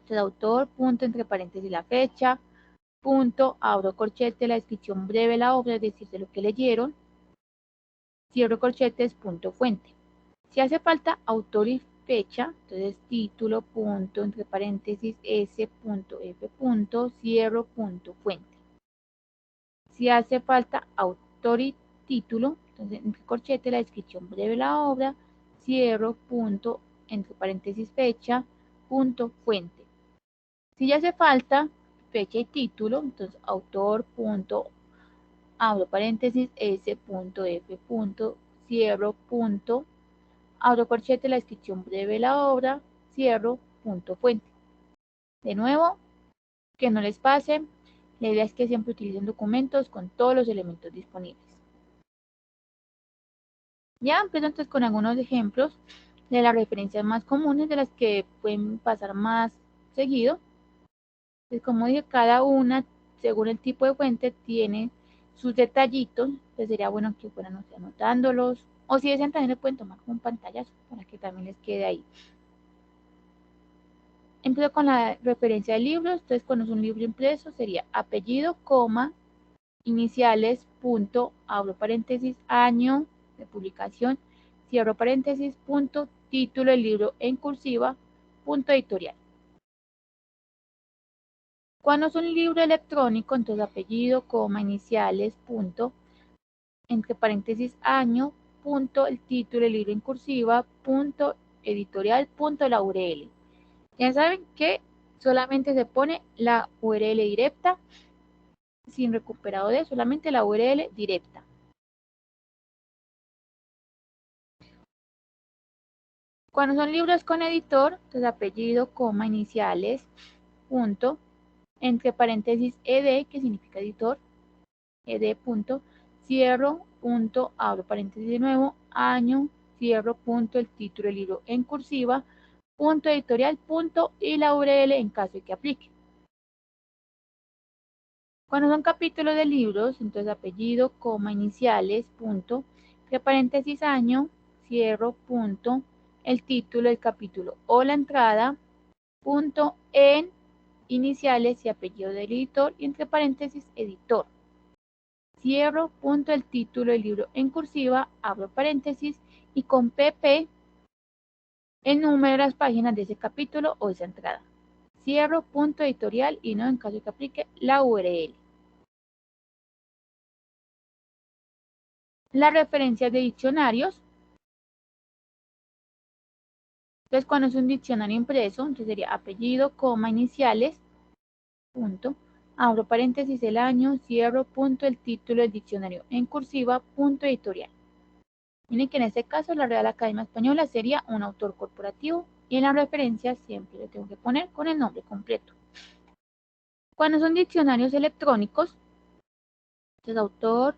entonces autor, punto, entre paréntesis, la fecha, punto, abro corchete, la descripción breve de la obra, es decir, de lo que leyeron, cierro corchetes, punto, fuente. Si hace falta autor y fecha, entonces título, punto, entre paréntesis, s, punto, f, punto, cierro, punto, fuente. Si hace falta autor y título, entonces entre corchete, la descripción breve de la obra, cierro, punto, entre paréntesis, fecha, punto, fuente. Si ya hace falta fecha y título, entonces autor, punto, abro paréntesis, s, punto, f, punto, cierro, punto, abro corchete, la descripción breve de la obra, cierro, punto fuente. De nuevo, que no les pase, la idea es que siempre utilicen documentos con todos los elementos disponibles. Ya empiezo entonces con algunos ejemplos de las referencias más comunes, de las que pueden pasar más seguido. Pues como dije, cada una, según el tipo de fuente, tiene sus detallitos, pues sería bueno que fueran anotándolos, o si desean también le pueden tomar como un pantallazo para que también les quede ahí. Empiezo con la referencia de libros. Entonces, cuando es un libro impreso, sería apellido, coma, iniciales, punto, abro paréntesis, año de publicación, cierro paréntesis, punto, título del libro en cursiva, punto editorial. Cuando es un libro electrónico, entonces apellido, coma, iniciales, punto, entre paréntesis, año, punto, el título del libro en cursiva, punto, editorial, punto, la URL. Ya saben que solamente se pone la URL directa, sin recuperado de solamente la URL directa. Cuando son libros con editor, entonces apellido, coma, iniciales, punto, entre paréntesis ed, que significa editor, ed, punto, cierro, punto, abro paréntesis de nuevo, año, cierro, punto, el título del libro en cursiva, punto editorial, punto, y la URL en caso de que aplique. Cuando son capítulos de libros, entonces apellido, coma, iniciales, punto, entre paréntesis año, cierro, punto, el título del capítulo o la entrada, punto, en iniciales y apellido del editor y entre paréntesis editor. Cierro, punto, el título del libro en cursiva, abro paréntesis y con pp el número de las páginas de ese capítulo o esa entrada. Cierro, punto, editorial y no en caso de que aplique la URL. Las referencias de diccionarios. Entonces, cuando es un diccionario impreso, entonces sería apellido, coma, iniciales, punto, abro paréntesis el año, cierro, punto, el título del diccionario en cursiva, punto, editorial. Miren que en este caso la Real Academia Española sería un autor corporativo y en la referencia siempre le tengo que poner con el nombre completo. Cuando son diccionarios electrónicos, entonces autor,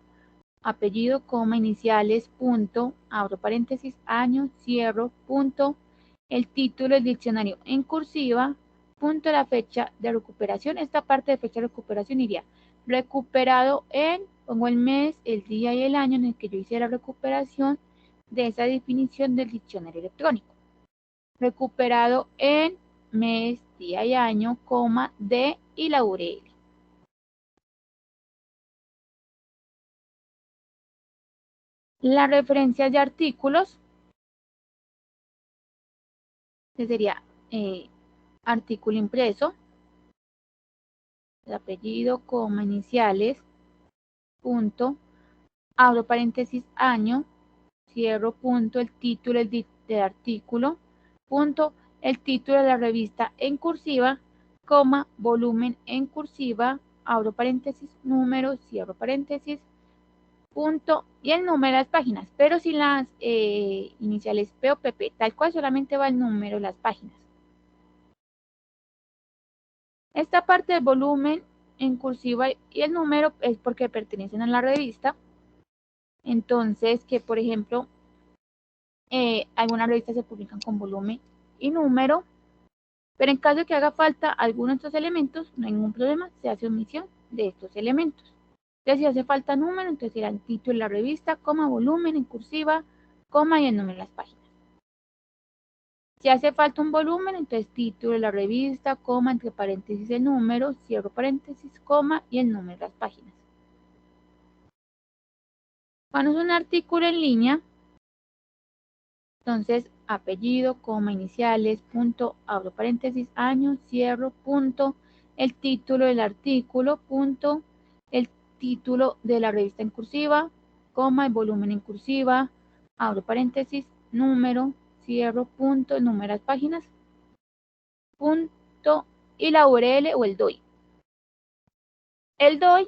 apellido, coma, iniciales, punto, abro paréntesis, año, cierro, punto, el título del diccionario en cursiva, punto, la fecha de recuperación. Esta parte de fecha de recuperación iría recuperado en, pongo el mes, el día y el año en el que yo hice la recuperación de esa definición del diccionario electrónico. Recuperado en mes, día y año, coma, de y la URL. Las referencias de artículos, que sería artículo impreso, el apellido, coma, iniciales, punto, abro paréntesis, año, cierro, punto, el título del artículo, punto, el título de la revista en cursiva, coma, volumen en cursiva, abro paréntesis, número, cierro paréntesis, punto, y el número de las páginas, pero sin las iniciales P o PP, tal cual solamente va el número de las páginas. Esta parte del volumen en cursiva y el número es porque pertenecen a la revista. Entonces, que por ejemplo, algunas revistas se publican con volumen y número, pero en caso de que haga falta alguno de estos elementos, no hay ningún problema, se hace omisión de estos elementos. Entonces, si hace falta número, entonces irá el título de la revista, coma, volumen en cursiva, coma y el número de las páginas. Si hace falta un volumen, entonces título de la revista, coma, entre paréntesis el número, cierro paréntesis, coma y el número de las páginas. Cuando es un artículo en línea, entonces apellido, coma, iniciales, punto, abro paréntesis, año, cierro, punto, el título del artículo, punto, el título de la revista en cursiva, coma, el volumen en cursiva, abro paréntesis, número, cierro, punto, el número de las páginas, punto, y la URL o el DOI. El DOI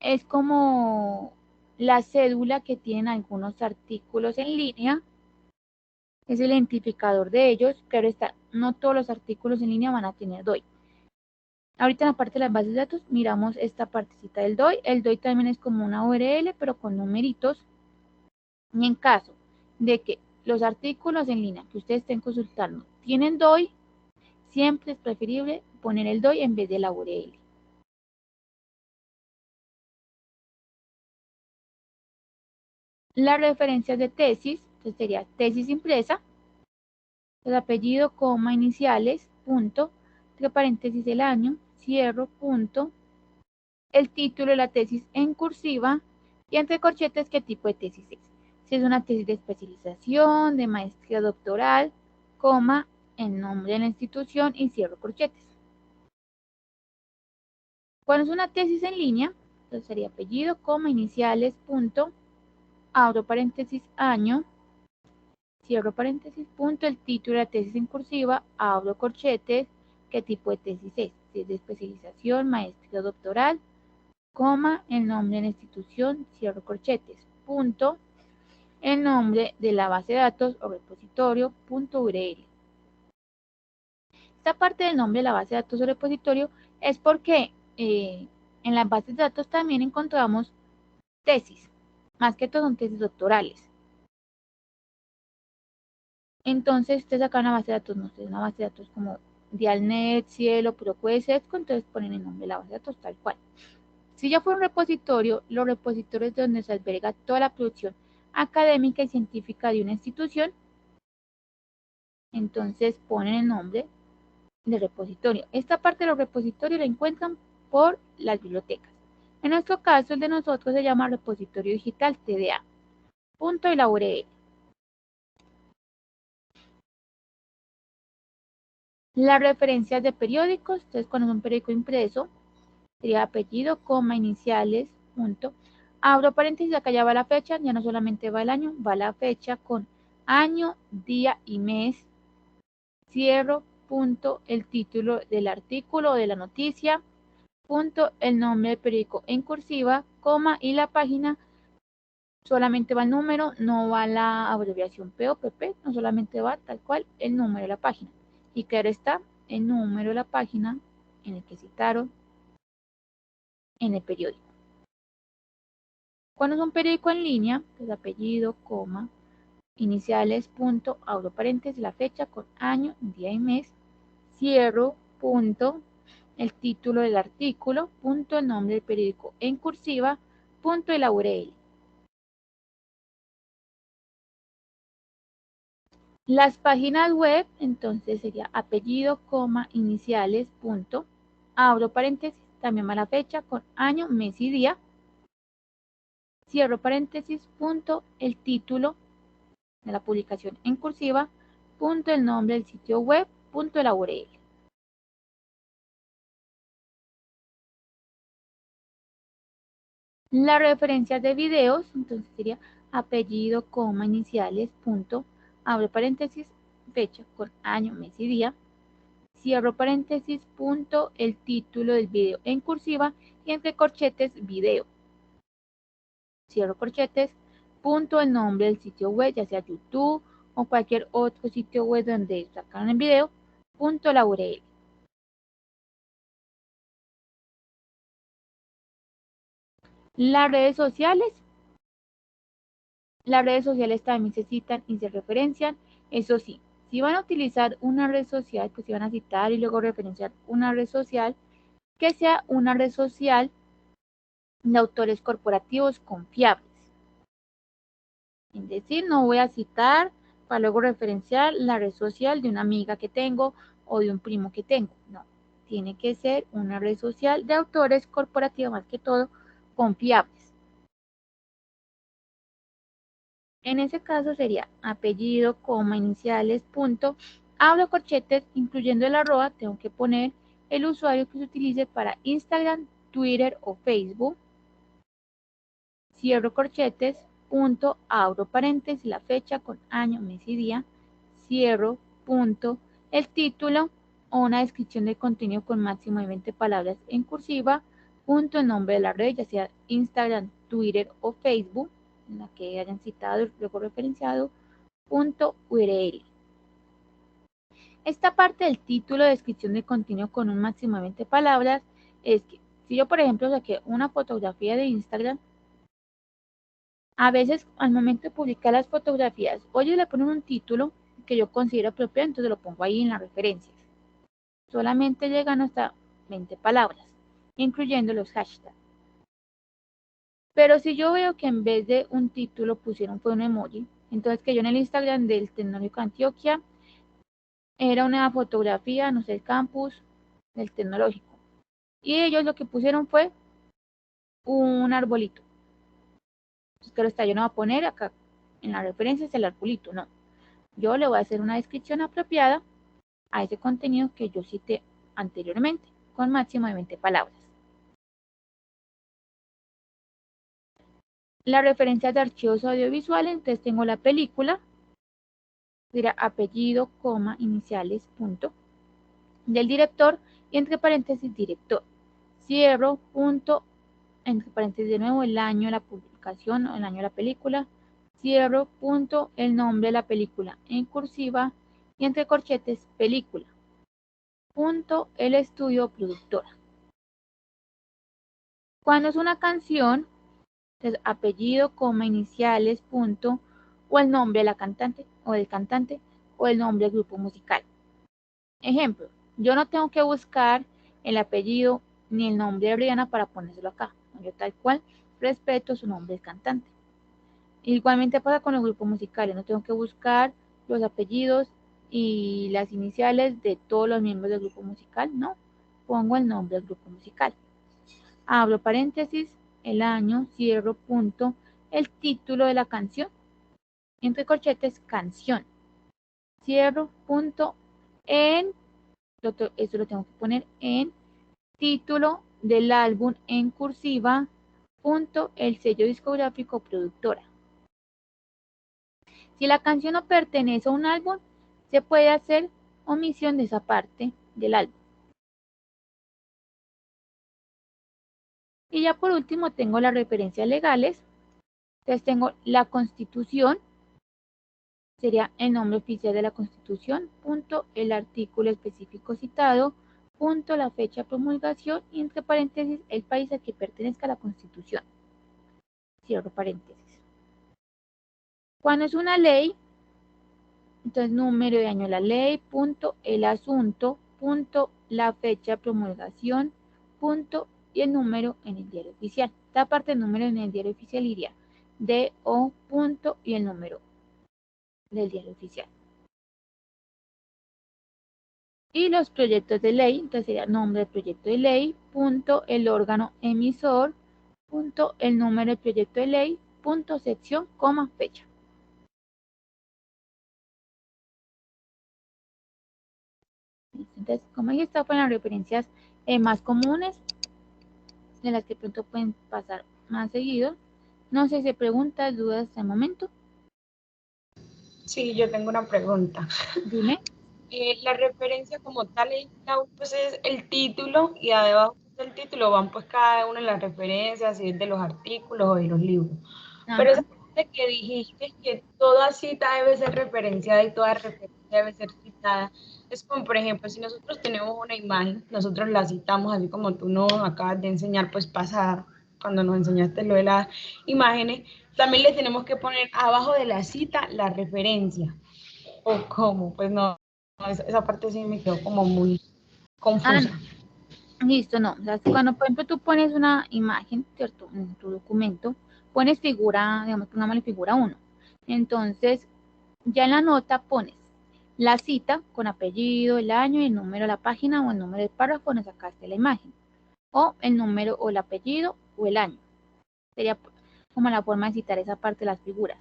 es como la cédula que tienen algunos artículos en línea es el identificador de ellos. Claro está, no todos los artículos en línea van a tener DOI. Ahorita en la parte de las bases de datos miramos esta partecita del DOI. El DOI también es como una URL, pero con numeritos. Y en caso de que los artículos en línea que ustedes estén consultando tienen DOI, siempre es preferible poner el DOI en vez de la URL. Las referencias de tesis, entonces sería tesis impresa, el apellido, coma, iniciales, punto, entre paréntesis el año, cierro, punto, el título de la tesis en cursiva y entre corchetes qué tipo de tesis es. Si es una tesis de especialización, de maestría doctoral, coma, el nombre de la institución y cierro corchetes. Cuando es una tesis en línea, entonces sería apellido, coma, iniciales, punto, abro paréntesis, año, cierro paréntesis, punto, el título de la tesis en cursiva, abro corchetes, qué tipo de tesis es, si es de especialización, maestría doctoral, coma, el nombre de la institución, cierro corchetes, punto, el nombre de la base de datos o repositorio, punto URL. Esta parte del nombre de la base de datos o repositorio es porque en las bases de datos también encontramos tesis, más que todo son tesis doctorales. Entonces, ustedes acá una base de datos, no sé, una base de datos como Dialnet, Cielo, ProQuest, entonces ponen el nombre de la base de datos tal cual. Si ya fue un repositorio, los repositorios donde se alberga toda la producción académica y científica de una institución, entonces ponen el nombre de repositorio. Esta parte de los repositorios la encuentran por las bibliotecas. En nuestro caso, el de nosotros se llama repositorio digital TDA. Punto y la URL. Las referencias de periódicos, entonces cuando es un periódico impreso, sería apellido, coma, iniciales, punto. Abro paréntesis, acá ya va la fecha, ya no solamente va el año, va la fecha con año, día y mes. Cierro, punto, el título del artículo o de la noticia, punto, el nombre del periódico en cursiva, coma, y la página, solamente va el número, no va la abreviación POPP, no solamente va tal cual el número de la página. Y claro está el número de la página en el que citaron en el periódico. Cuando es un periódico en línea, pues apellido, coma, iniciales, punto, abro paréntesis, la fecha con año, día y mes, cierro, punto, el título del artículo, punto, el nombre del periódico en cursiva, punto y la URL. Las páginas web, entonces sería apellido, coma, iniciales, punto, abro paréntesis, también va la fecha con año, mes y día, cierro paréntesis, punto, el título de la publicación en cursiva, punto, el nombre del sitio web, punto, la URL. Las referencias de videos, entonces sería apellido, coma, iniciales, punto, abro paréntesis, fecha con año, mes y día, cierro paréntesis, punto, el título del video en cursiva y entre corchetes, video. Cierro corchetes, punto, el nombre del sitio web, ya sea YouTube o cualquier otro sitio web donde sacaron el video, punto, la URL. Las redes sociales también se citan y se referencian. Eso sí, si van a utilizar una red social, pues si van a citar y luego referenciar una red social, que sea una red social de autores corporativos confiables. Es decir, no voy a citar para luego referenciar la red social de una amiga que tengo o de un primo que tengo. No, tiene que ser una red social de autores corporativos, más que todo, confiables. En ese caso sería apellido, coma, iniciales, punto, abro corchetes, incluyendo el arroba, tengo que poner el usuario que se utilice para Instagram, Twitter o Facebook. Cierro corchetes, punto, abro paréntesis, la fecha con año, mes y día. Cierro, punto, el título o una descripción del contenido con máximo de 20 palabras en cursiva, punto, el nombre de la red, ya sea Instagram, Twitter o Facebook, en la que hayan citado y luego referenciado, .url. Esta parte del título de descripción del contenido con un máximo de 20 palabras es que si yo, por ejemplo, saqué una fotografía de Instagram, a veces al momento de publicar las fotografías, o ellos le ponen un título que yo considero apropiado, entonces lo pongo ahí en las referencias. Solamente llegan hasta 20 palabras, incluyendo los hashtags. Pero si yo veo que en vez de un título pusieron fue un emoji, entonces que yo en el Instagram del Tecnológico de Antioquia era una fotografía, no sé, el campus del Tecnológico. Y ellos lo que pusieron fue un arbolito. Entonces, claro está, yo no voy a poner acá en las referencias el arbolito, no. Yo le voy a hacer una descripción apropiada a ese contenido que yo cité anteriormente, con máximo de 20 palabras. Las referencias de archivos audiovisuales, entonces tengo la película, dirá apellido, coma, iniciales, punto, del director, y entre paréntesis, director. Cierro, punto, entre paréntesis de nuevo, el año de la publicación o el año de la película. Cierro, punto, el nombre de la película en cursiva y entre corchetes, película. Punto, el estudio productora. Cuando es una canción, entonces apellido, coma, iniciales, punto, o el nombre de la cantante o del cantante o el nombre del grupo musical. Ejemplo, yo no tengo que buscar el apellido ni el nombre de Briana para ponérselo acá. Yo tal cual respeto su nombre del cantante. Igualmente pasa con los grupos musicales, no tengo que buscar los apellidos y las iniciales de todos los miembros del grupo musical, no, pongo el nombre del grupo musical. Abro paréntesis, el año, cierro punto, el título de la canción, entre corchetes, canción. Cierro punto, eso lo tengo que poner en título del álbum en cursiva, punto, el sello discográfico productora. Si la canción no pertenece a un álbum, se puede hacer omisión de esa parte del álbum. Y ya por último tengo las referencias legales. Entonces tengo la Constitución, sería el nombre oficial de la Constitución, punto, el artículo específico citado, punto, la fecha de promulgación y entre paréntesis el país al que pertenezca la Constitución. Cierro paréntesis. Cuando es una ley, entonces número de año de la ley, punto, el asunto, punto, la fecha de promulgación, punto, y el número en el diario oficial. Esta parte del número en el diario oficial iría DO, punto, y el número del diario oficial. Y los proyectos de ley, entonces sería nombre del proyecto de ley, punto, el órgano emisor, punto, el número del proyecto de ley, punto, sección, coma, fecha. Entonces, como dije, estas fueron las referencias más comunes, de las que pronto pueden pasar más seguido. No sé si preguntas, dudas hasta el momento. Sí, yo tengo una pregunta. Dime. La referencia como tal pues es el título y debajo del título van pues cada una de las referencias, si es de los artículos o de los libros. Ajá. Pero esa parte que dijiste que toda cita debe ser referenciada y toda referencia debe ser citada, es como por ejemplo, si nosotros tenemos una imagen, nosotros la citamos así como tú nos acabas de enseñar, pues pasa cuando nos enseñaste lo de las imágenes, también le tenemos que poner abajo de la cita la referencia. ¿O cómo? Pues no, esa parte sí me quedó como muy confusa. Listo, no. O sea, cuando, por ejemplo, tú pones una imagen, ¿cierto? En tu documento, pones figura, digamos, pongámosle figura 1. Entonces, ya en la nota pones la cita con apellido, el año y el número de la página o el número del párrafo donde sacaste la imagen. O el número o el apellido o el año. Sería como la forma de citar esa parte de las figuras.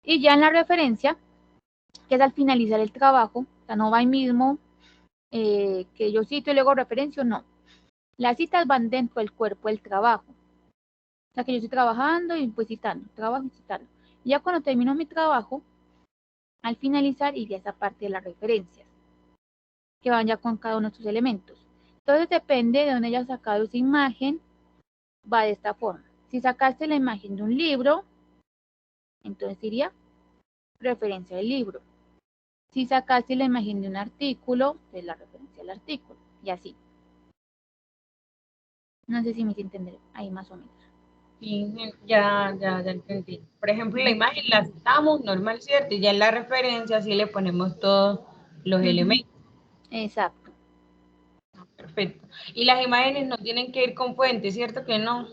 Y ya en la referencia, que es al finalizar el trabajo, o sea, no va ahí mismo que yo cito y luego referencio, no. Las citas van dentro del cuerpo del trabajo. O sea, que yo estoy trabajando y pues citando, trabajo y citando. Ya cuando termino mi trabajo, al finalizar iría esa parte de las referencias, que van ya con cada uno de sus elementos. Entonces depende de dónde hayas sacado esa imagen, va de esta forma. Si sacaste la imagen de un libro, entonces iría referencia del libro. Si sacaste la imagen de un artículo, es la referencia del artículo, y así. No sé si me hice entender ahí más o menos. Sí, ya entendí. Por ejemplo, la imagen la citamos normal, ¿cierto? Y ya en la referencia sí le ponemos todos los elementos. Exacto. Perfecto. Y las imágenes no tienen que ir con fuente, ¿cierto que no?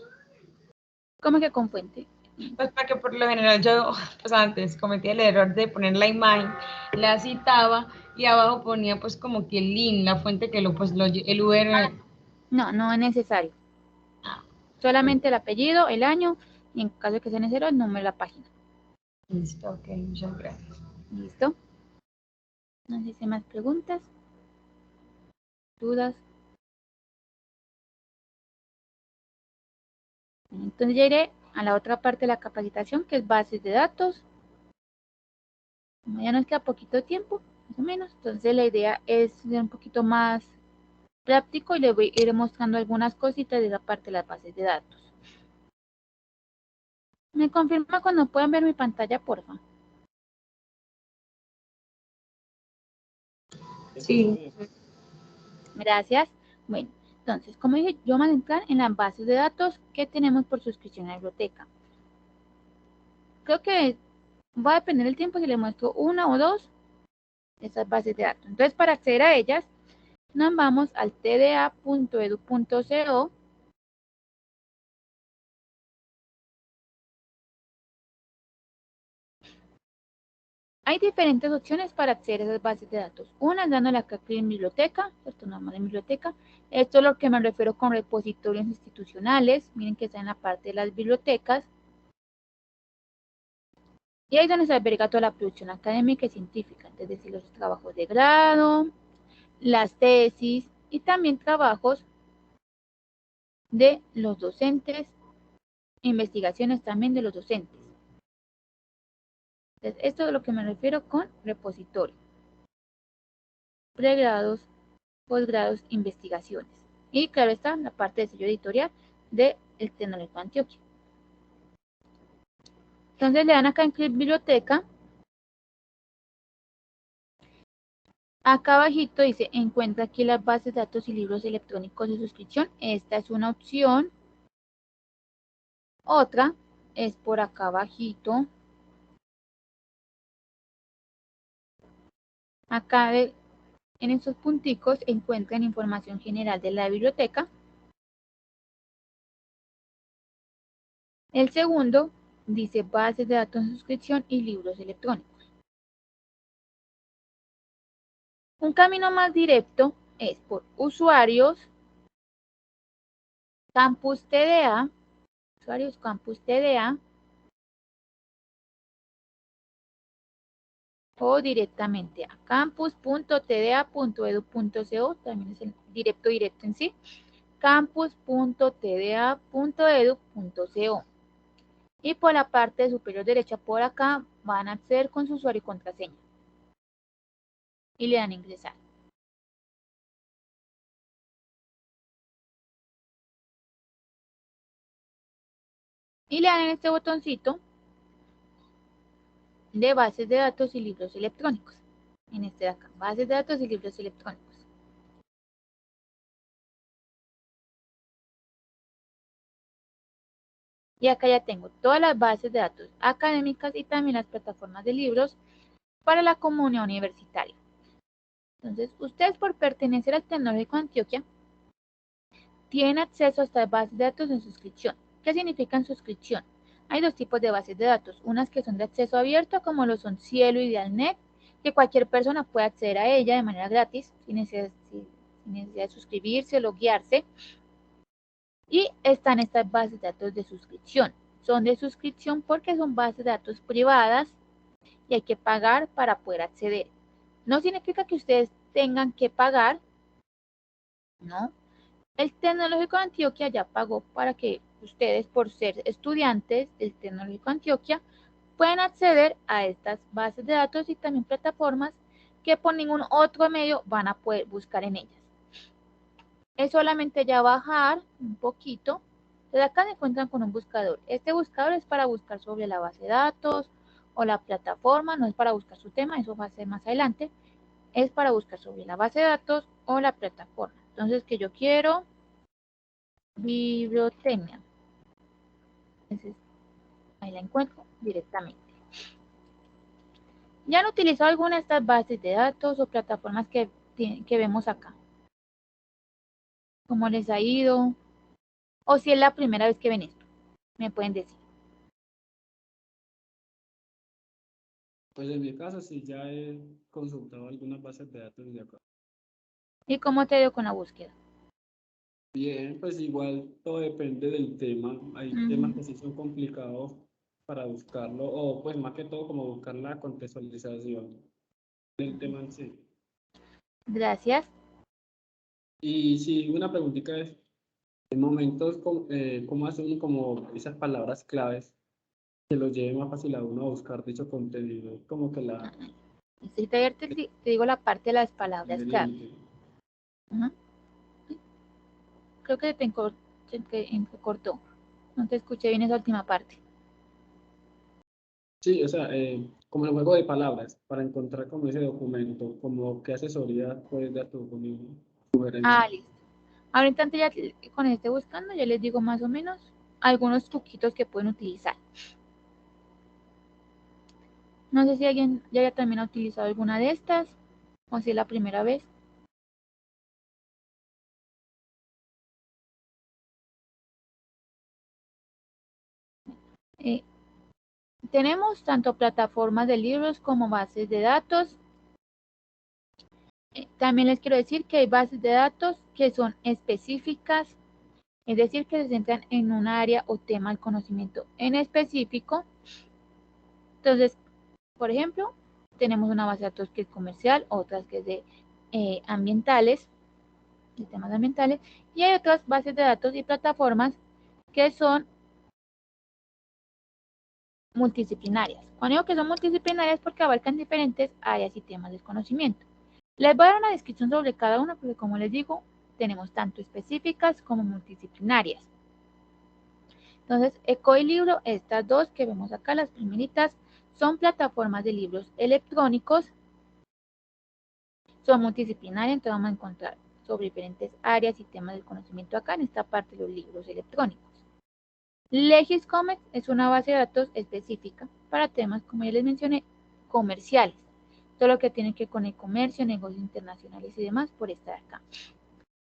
¿Cómo que con fuente? Pues porque por lo general yo, pues antes cometí el error de poner la imagen, la citaba y abajo ponía pues como que el link, la fuente que el URL. No, no es necesario. Solamente el apellido, el año y en caso de que sea necesario el número de la página. Listo, ok, muchas gracias. ¿Listo? No sé si hay más preguntas, dudas. Entonces ya iré a la otra parte de la capacitación, que es bases de datos. Como ya nos queda poquito tiempo, más o menos. Entonces la idea es ser un poquito más práctico y le voy a ir mostrando algunas cositas de la parte de las bases de datos. ¿Me confirma cuando puedan ver mi pantalla, porfa? Sí. Gracias. Bueno, entonces, como dije, yo voy a entrar en las bases de datos que tenemos por suscripción a la biblioteca. Creo que va a depender del tiempo si le muestro una o dos de esas bases de datos. Entonces, para acceder a ellas, nos vamos al tda.edu.co. Hay diferentes opciones para acceder a esas bases de datos. Una es dándole acá clic en biblioteca, esto normal en biblioteca. Esto es lo que me refiero con repositorios institucionales. Miren que está en la parte de las bibliotecas. Y ahí es donde se alberga toda la producción académica y científica, es decir, los trabajos de grado, las tesis y también trabajos de los docentes, investigaciones también de los docentes. Entonces, esto es a lo que me refiero con repositorio. Pregrados, posgrados, investigaciones. Y claro está la parte de sello editorial del Tecnológico de Antioquia. Entonces le dan acá en clic biblioteca. Acá abajito dice, encuentra aquí las bases de datos y libros electrónicos de suscripción. Esta es una opción. Otra es por acá abajito. Acá en estos punticos encuentran información general de la biblioteca. El segundo dice bases de datos de suscripción y libros electrónicos. Un camino más directo es por usuarios, Campus TDA, usuarios Campus TDA, o directamente a campus.tda.edu.co, también es el directo en sí, campus.tda.edu.co. Y por la parte superior derecha por acá van a acceder con su usuario y contraseña. Y le dan a ingresar. Y le dan en este botoncito de bases de datos y libros electrónicos. En este de acá, bases de datos y libros electrónicos. Y acá ya tengo todas las bases de datos académicas y también las plataformas de libros para la comunidad universitaria. Entonces, ustedes por pertenecer al Tecnológico de Antioquia tienen acceso a estas bases de datos en suscripción. ¿Qué significa en suscripción? Hay dos tipos de bases de datos, unas que son de acceso abierto, como lo son Cielo y Idealnet, que cualquier persona puede acceder a ella de manera gratis, sin necesidad de suscribirse o loguearse. Y están estas bases de datos de suscripción. Son de suscripción porque son bases de datos privadas y hay que pagar para poder acceder. No significa que ustedes tengan que pagar, ¿no? El Tecnológico de Antioquia ya pagó para que ustedes, por ser estudiantes del Tecnológico de Antioquia, puedan acceder a estas bases de datos y también plataformas que por ningún otro medio van a poder buscar en ellas. Es solamente ya bajar un poquito. Entonces acá se encuentran con un buscador. Este buscador es para buscar sobre la base de datos o la plataforma, no es para buscar su tema, eso va a ser más adelante, es para buscar sobre la base de datos o la plataforma. Entonces, que yo quiero bibliotemia. Entonces, ahí la encuentro directamente. ¿Ya han utilizado alguna de estas bases de datos o plataformas que vemos acá? ¿Cómo les ha ido? O si es la primera vez que ven esto, me pueden decir. Pues en mi caso sí ya he consultado algunas bases de datos de acá. ¿Y cómo te ha ido con la búsqueda? Bien, pues igual todo depende del tema. Hay temas que sí son complicados para buscarlo, o pues más que todo como buscar la contextualización del tema en sí. Gracias. Y sí, una preguntita es, en momentos, ¿cómo hace uno como esas palabras claves que lo lleve más fácil a uno a buscar dicho contenido? Como que la Sí, te digo la parte de las palabras clave. Creo que te cortó. No te escuché bien esa última parte. Sí, o sea, como el juego de palabras para encontrar como ese documento, como qué asesoría puedes dar tú conmigo, sugerencia. Listo. Ahorita antes ya con este buscando, ya les digo más o menos algunos truquitos que pueden utilizar. No sé si alguien ya también ha utilizado alguna de estas o si es la primera vez. Tenemos tanto plataformas de libros como bases de datos. También les quiero decir que hay bases de datos que son específicas, es decir, que se centran en un área o tema del conocimiento en específico. Entonces, por ejemplo, tenemos una base de datos que es comercial, otras que es de ambientales, de temas ambientales, y hay otras bases de datos y plataformas que son multidisciplinarias. Cuando digo que son multidisciplinarias porque abarcan diferentes áreas y temas del conocimiento. Les voy a dar una descripción sobre cada una porque, como les digo, tenemos tanto específicas como multidisciplinarias. Entonces, Eco y Libro, estas dos que vemos acá, las primeritas, son plataformas de libros electrónicos, son multidisciplinarias, entonces vamos a encontrar sobre diferentes áreas y temas del conocimiento acá en esta parte de los libros electrónicos. LegisComex es una base de datos específica para temas, como ya les mencioné, comerciales. Todo lo que tiene que ver con el comercio, negocios internacionales y demás, por estar acá.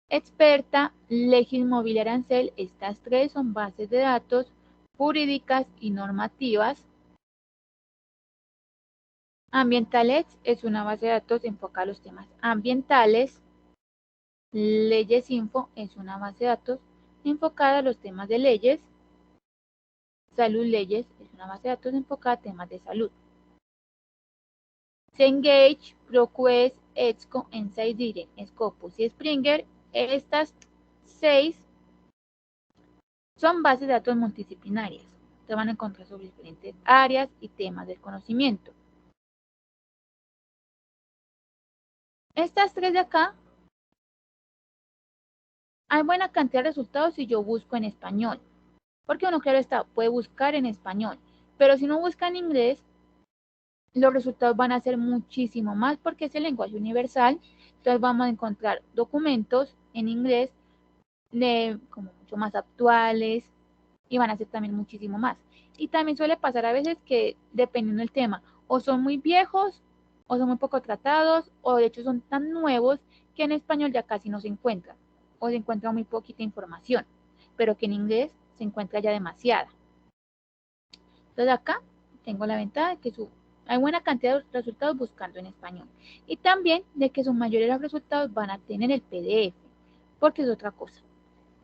Experta, Legis Móvil y Arancel, estas tres son bases de datos jurídicas y normativas. Ambientalex es una base de datos enfocada a los temas ambientales. Leyesinfo es una base de datos enfocada a los temas de leyes. Salud Leyes es una base de datos enfocada a temas de salud. Cengage, ProQuest, EBSCO, Insider, Scopus y Springer, estas 6 son bases de datos multidisciplinarias. Se van a encontrar sobre diferentes áreas y temas del conocimiento. Estas 3 de acá, hay buena cantidad de resultados si yo busco en español. Porque uno, claro está, puede buscar en español. Pero si uno busca en inglés, los resultados van a ser muchísimo más porque es el lenguaje universal. Entonces vamos a encontrar documentos en inglés como mucho más actuales y van a ser también muchísimo más. Y también suele pasar a veces que dependiendo del tema, o son muy viejos, o son muy poco tratados, o de hecho son tan nuevos que en español ya casi no se encuentran, o se encuentra muy poquita información, pero que en inglés se encuentra ya demasiada. Entonces acá tengo la ventaja de que hay buena cantidad de resultados buscando en español. Y también de que sus mayores los resultados van a tener el PDF, porque es otra cosa.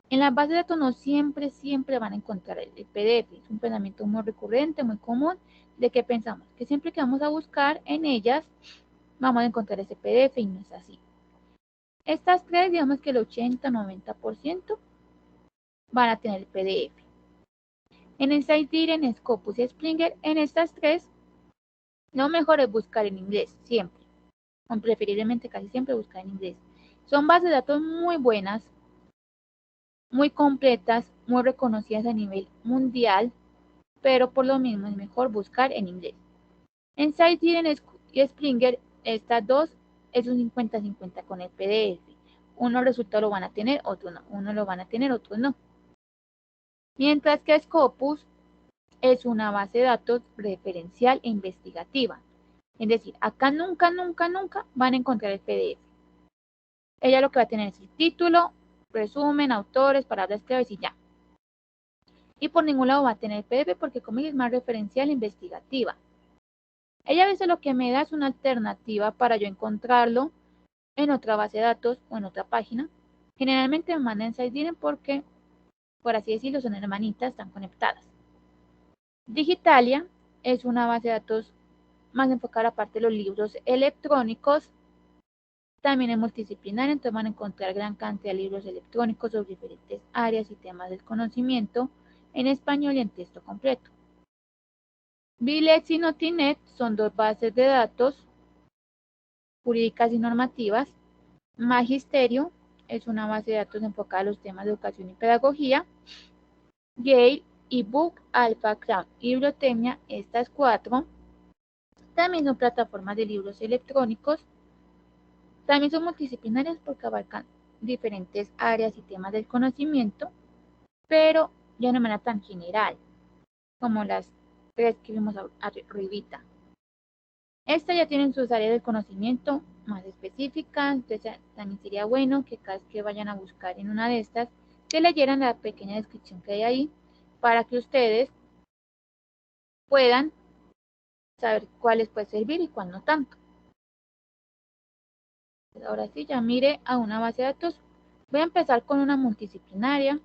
En las bases de datos no siempre van a encontrar el PDF. Es un pensamiento muy recurrente, muy común, de que pensamos que siempre que vamos a buscar en ellas, vamos a encontrar ese PDF y no es así. Estas tres, digamos que el 80-90% van a tener el PDF. En Insider, en Scopus y Springer, en estas tres, lo mejor es buscar en inglés, siempre. O preferiblemente casi siempre buscar en inglés. Son bases de datos muy buenas, muy completas, muy reconocidas a nivel mundial, pero por lo mismo es mejor buscar en inglés. En SciDiren y Springer, estas dos es un 50-50 con el PDF. Unos resultados lo van a tener, otros no. Unos lo van a tener, otros no. Mientras que Scopus es una base de datos referencial e investigativa. Es decir, acá nunca van a encontrar el PDF. Ella lo que va a tener es el título, resumen, autores, palabras claves y ya. Y por ningún lado va a tener el PDF porque como es más referencial e investigativa. Ella a veces lo que me da es una alternativa para yo encontrarlo en otra base de datos o en otra página. Generalmente me mandan en SciDiren porque, por así decirlo, son hermanitas, están conectadas. Digitalia es una base de datos más enfocada a la parte de los libros electrónicos. También es multidisciplinaria, entonces van a encontrar gran cantidad de libros electrónicos sobre diferentes áreas y temas del conocimiento en español y en texto completo. Bilex y Notinet son dos bases de datos jurídicas y normativas. Magisterio es una base de datos enfocada a los temas de educación y pedagogía. Gale, ebook, Alpha, Crown y Bibliotecnia, estas cuatro, también son plataformas de libros electrónicos. También son multidisciplinarias porque abarcan diferentes áreas y temas del conocimiento, pero ya de una manera tan general como las tres que vimos arribita. Estas ya tienen sus áreas del conocimiento más específicas, entonces también sería bueno que cada vez que vayan a buscar en una de estas, que leyeran la pequeña descripción que hay ahí, para que ustedes puedan saber cuál les puede servir y cuál no tanto. Ahora sí, ya mire a una base de datos. Voy a empezar con una multidisciplinaria.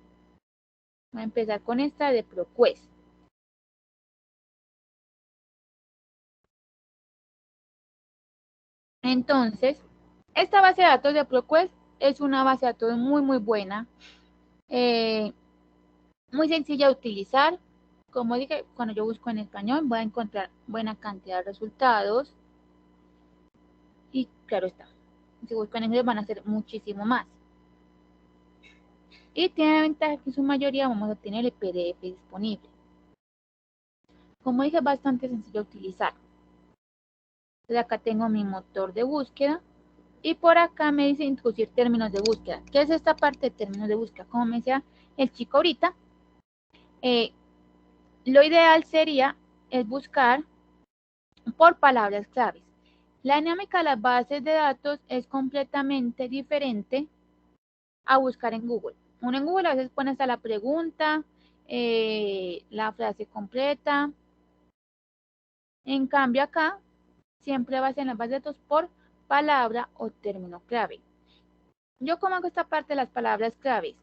Voy a empezar con esta de ProQuest. Entonces, esta base de datos de ProQuest es una base de datos muy buena. Muy sencilla de utilizar. Como dije, cuando yo busco en español voy a encontrar buena cantidad de resultados. Y claro está, si busco en inglés van a ser muchísimo más. Y tiene la ventaja que en su mayoría vamos a tener el PDF disponible. Como dije, es bastante sencillo de utilizar. Entonces acá tengo mi motor de búsqueda. Y por acá me dice introducir términos de búsqueda. ¿Qué es esta parte de términos de búsqueda? Como me decía el chico ahorita, lo ideal sería es buscar por palabras claves. La dinámica de las bases de datos es completamente diferente a buscar en Google. Uno en Google a veces pone hasta la pregunta, la frase completa. En cambio acá siempre va a ser en las bases de datos por palabra o término clave. ¿Yo cómo hago esta parte de las palabras claves?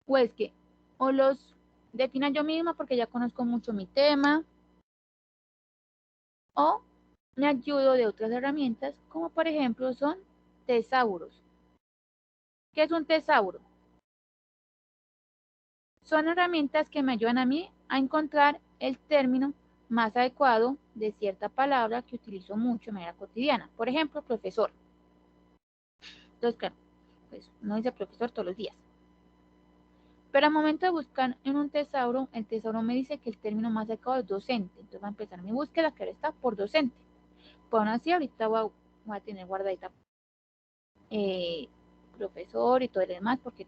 Pues que o los defina yo misma porque ya conozco mucho mi tema, o me ayudo de otras herramientas como por ejemplo son tesauros. ¿Qué es un tesauro? Son herramientas que me ayudan a mí a encontrar el término más adecuado de cierta palabra que utilizo mucho de manera cotidiana. Por ejemplo, profesor. Entonces, claro, pues no dice profesor todos los días. Pero al momento de buscar en un tesauro, el tesauro me dice que el término más adecuado es docente. Entonces va a empezar mi búsqueda, que ahora está por docente. Pues aún así, ahorita voy a tener guardadita profesor y todo lo demás, porque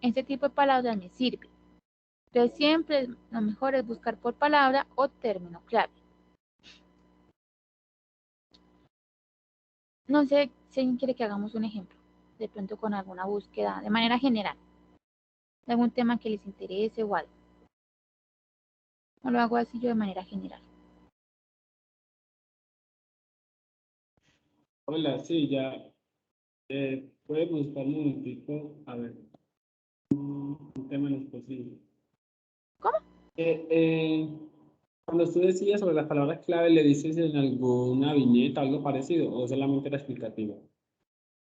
ese tipo de palabras me sirve. Entonces siempre lo mejor es buscar por palabra o término clave. No sé si alguien quiere que hagamos un ejemplo, de pronto con alguna búsqueda, de manera general, de algún tema que les interese o algo. O lo hago así yo de manera general. Hola, sí, ya. Puedes buscar un momentito, a ver, un tema en específico. ¿Cómo? Cuando tú decías sobre las palabras clave, ¿le dices en alguna viñeta, algo parecido, o solamente era explicativo?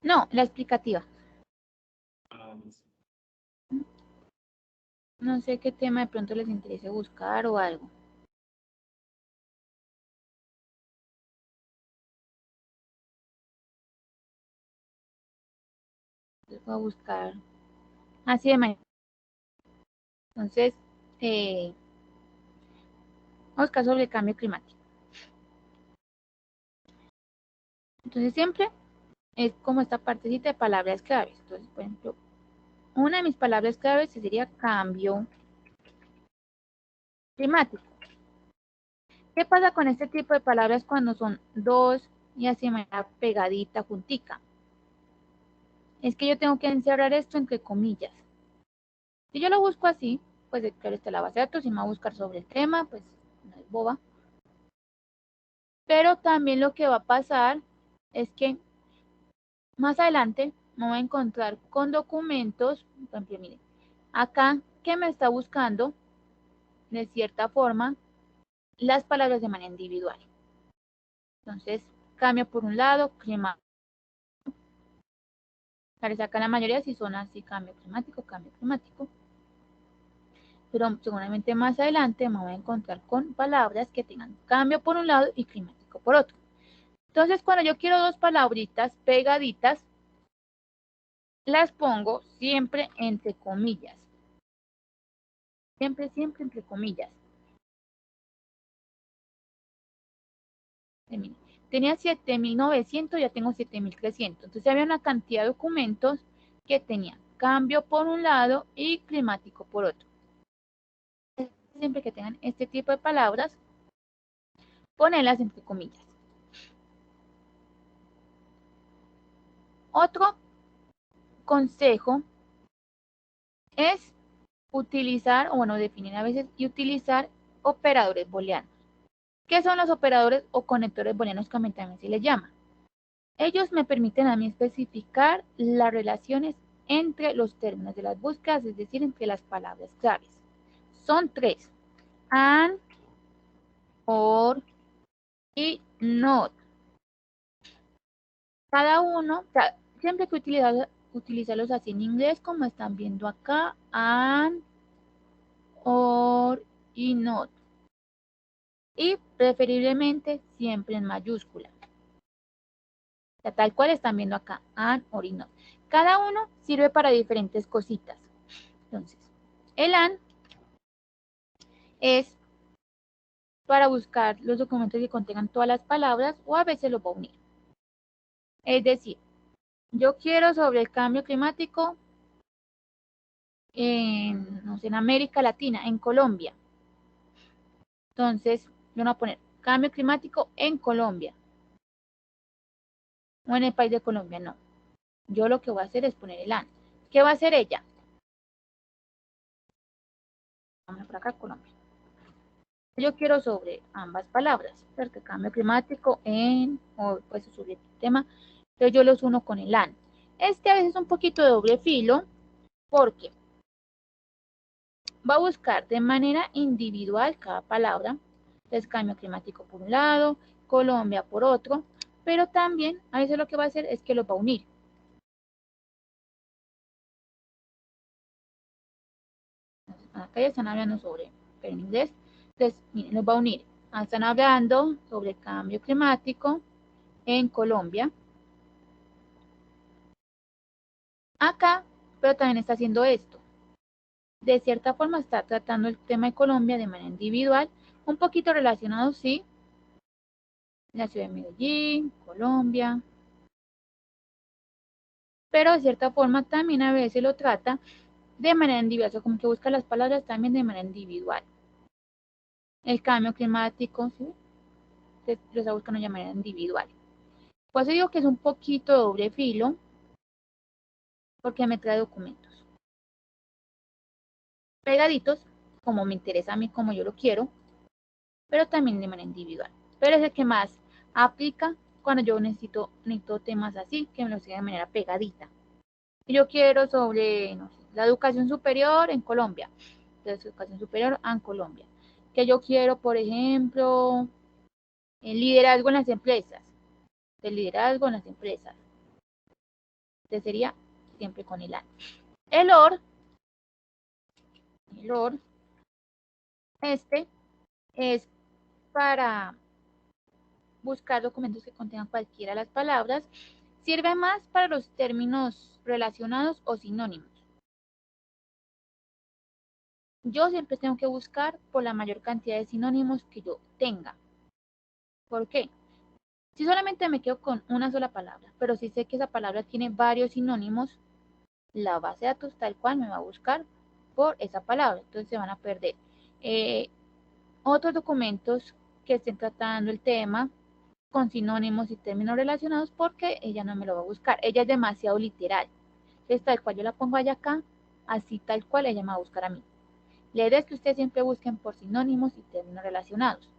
No, la explicativa. Ah, no sé. No sé qué tema de pronto les interese buscar o algo. Les voy a buscar así de manera. Entonces, vamos a buscar sobre el cambio climático. Entonces siempre es como esta partecita de palabras claves. Entonces, por ejemplo, una de mis palabras claves sería cambio climático. ¿Qué pasa con este tipo de palabras cuando son dos y así de manera pegadita, juntica? Es que yo tengo que encerrar esto entre comillas. Si yo lo busco así, pues claro está la base de datos, si me va a buscar sobre el tema, pues no es boba. Pero también lo que va a pasar es que más adelante me voy a encontrar con documentos, por ejemplo, miren, acá que me está buscando de cierta forma las palabras de manera individual. Entonces, cambio por un lado, clima. Parece acá la mayoría si son así, cambio climático, pero seguramente más adelante me voy a encontrar con palabras que tengan cambio por un lado y climático por otro. Entonces, cuando yo quiero dos palabritas pegaditas, las pongo siempre entre comillas. Siempre entre comillas. Tenía 7.900, ya tengo 7.300. Entonces había una cantidad de documentos que tenían cambio por un lado y climático por otro. Siempre que tengan este tipo de palabras, ponerlas entre comillas. Otro consejo es utilizar, o bueno, definir a veces y utilizar operadores booleanos. ¿Qué son los operadores o conectores booleanos, como también se les llama? Ellos me permiten a mí especificar las relaciones entre los términos de las búsquedas, es decir, entre las palabras claves. Son tres: and, or y not. Cada uno, o sea, siempre que utilizarlos así en inglés, como están viendo acá, and, or y not. Y preferiblemente siempre en mayúscula. O sea, tal cual están viendo acá, and, or y not. Cada uno sirve para diferentes cositas. Entonces, el and es para buscar los documentos que contengan todas las palabras o a veces los va a unir. Es decir, yo quiero sobre el cambio climático no sé, en América Latina, en Colombia. Entonces, yo no voy a poner cambio climático en Colombia. O en el país de Colombia, no. Yo lo que voy a hacer es poner el AN. ¿Qué va a hacer ella? Vamos por acá, Colombia. Yo quiero sobre ambas palabras, porque cambio climático o pues sobre el tema, entonces yo los uno con el AN. Este a veces es un poquito de doble filo, porque va a buscar de manera individual cada palabra, entonces cambio climático por un lado, Colombia por otro, pero también a veces lo que va a hacer es que los va a unir. Acá ya están hablando sobre, pero en inglés, entonces miren, los va a unir. Están hablando sobre el cambio climático en Colombia. Acá, pero también está haciendo esto. De cierta forma está tratando el tema de Colombia de manera individual, un poquito relacionado, sí, la ciudad de Medellín, Colombia, pero de cierta forma también a veces lo trata de manera individual, o sea, como que busca las palabras también de manera individual. El cambio climático, ¿sí? Lo está buscando de manera individual. Por eso digo que es un poquito doble filo, porque me trae documentos pegaditos, como me interesa a mí, como yo lo quiero, pero también de manera individual. Pero es el que más aplica cuando yo necesito temas así, que me lo siga de manera pegadita. Y yo quiero sobre, no sé, la educación superior en Colombia. Entonces, educación superior en Colombia. Que yo quiero, por ejemplo, el liderazgo en las empresas. El liderazgo en las empresas. Entonces sería siempre con el AN. El OR, este es para buscar documentos que contengan cualquiera de las palabras. Sirve más para los términos relacionados o sinónimos. Yo siempre tengo que buscar por la mayor cantidad de sinónimos que yo tenga. ¿Por qué? Si solamente me quedo con una sola palabra, pero si sé que esa palabra tiene varios sinónimos, la base de datos tal cual me va a buscar por esa palabra. Entonces se van a perder otros documentos que estén tratando el tema con sinónimos y términos relacionados porque ella no me lo va a buscar. Ella es demasiado literal. Entonces tal cual yo la pongo allá acá, así tal cual ella me va a buscar a mí. La idea es que ustedes siempre busquen por sinónimos y términos relacionados.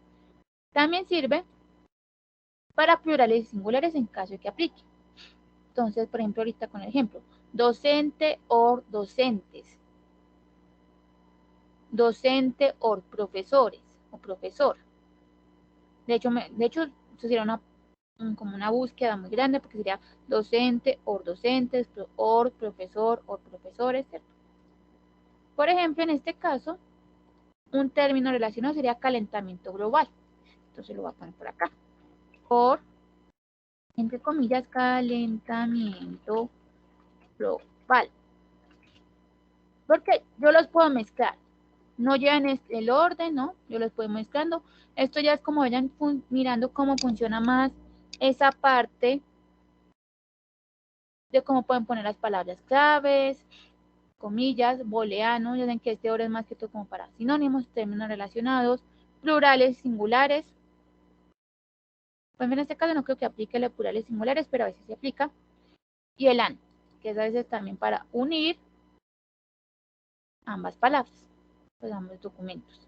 También sirve para plurales y singulares en caso de que aplique. Entonces, por ejemplo, ahorita con el ejemplo, docente or docentes, docente or profesores o profesor. De hecho, eso sería como una búsqueda muy grande porque sería docente or docentes, or profesor or profesores, ¿cierto? Por ejemplo, en este caso, un término relacionado sería calentamiento global. Entonces lo voy a poner por acá. Por, entre comillas, calentamiento global. Porque yo los puedo mezclar. No llevan el orden, ¿no? Yo los puedo mezclando. Esto ya es como vayan mirando cómo funciona más esa parte de cómo pueden poner las palabras claves, comillas, booleano. Ya saben que este orden es más que todo como para sinónimos, términos relacionados, plurales, singulares. Pues en este caso no creo que aplique el plurales singulares, pero a veces se aplica. Y el AND, que es a veces también para unir ambas palabras, pues ambos documentos.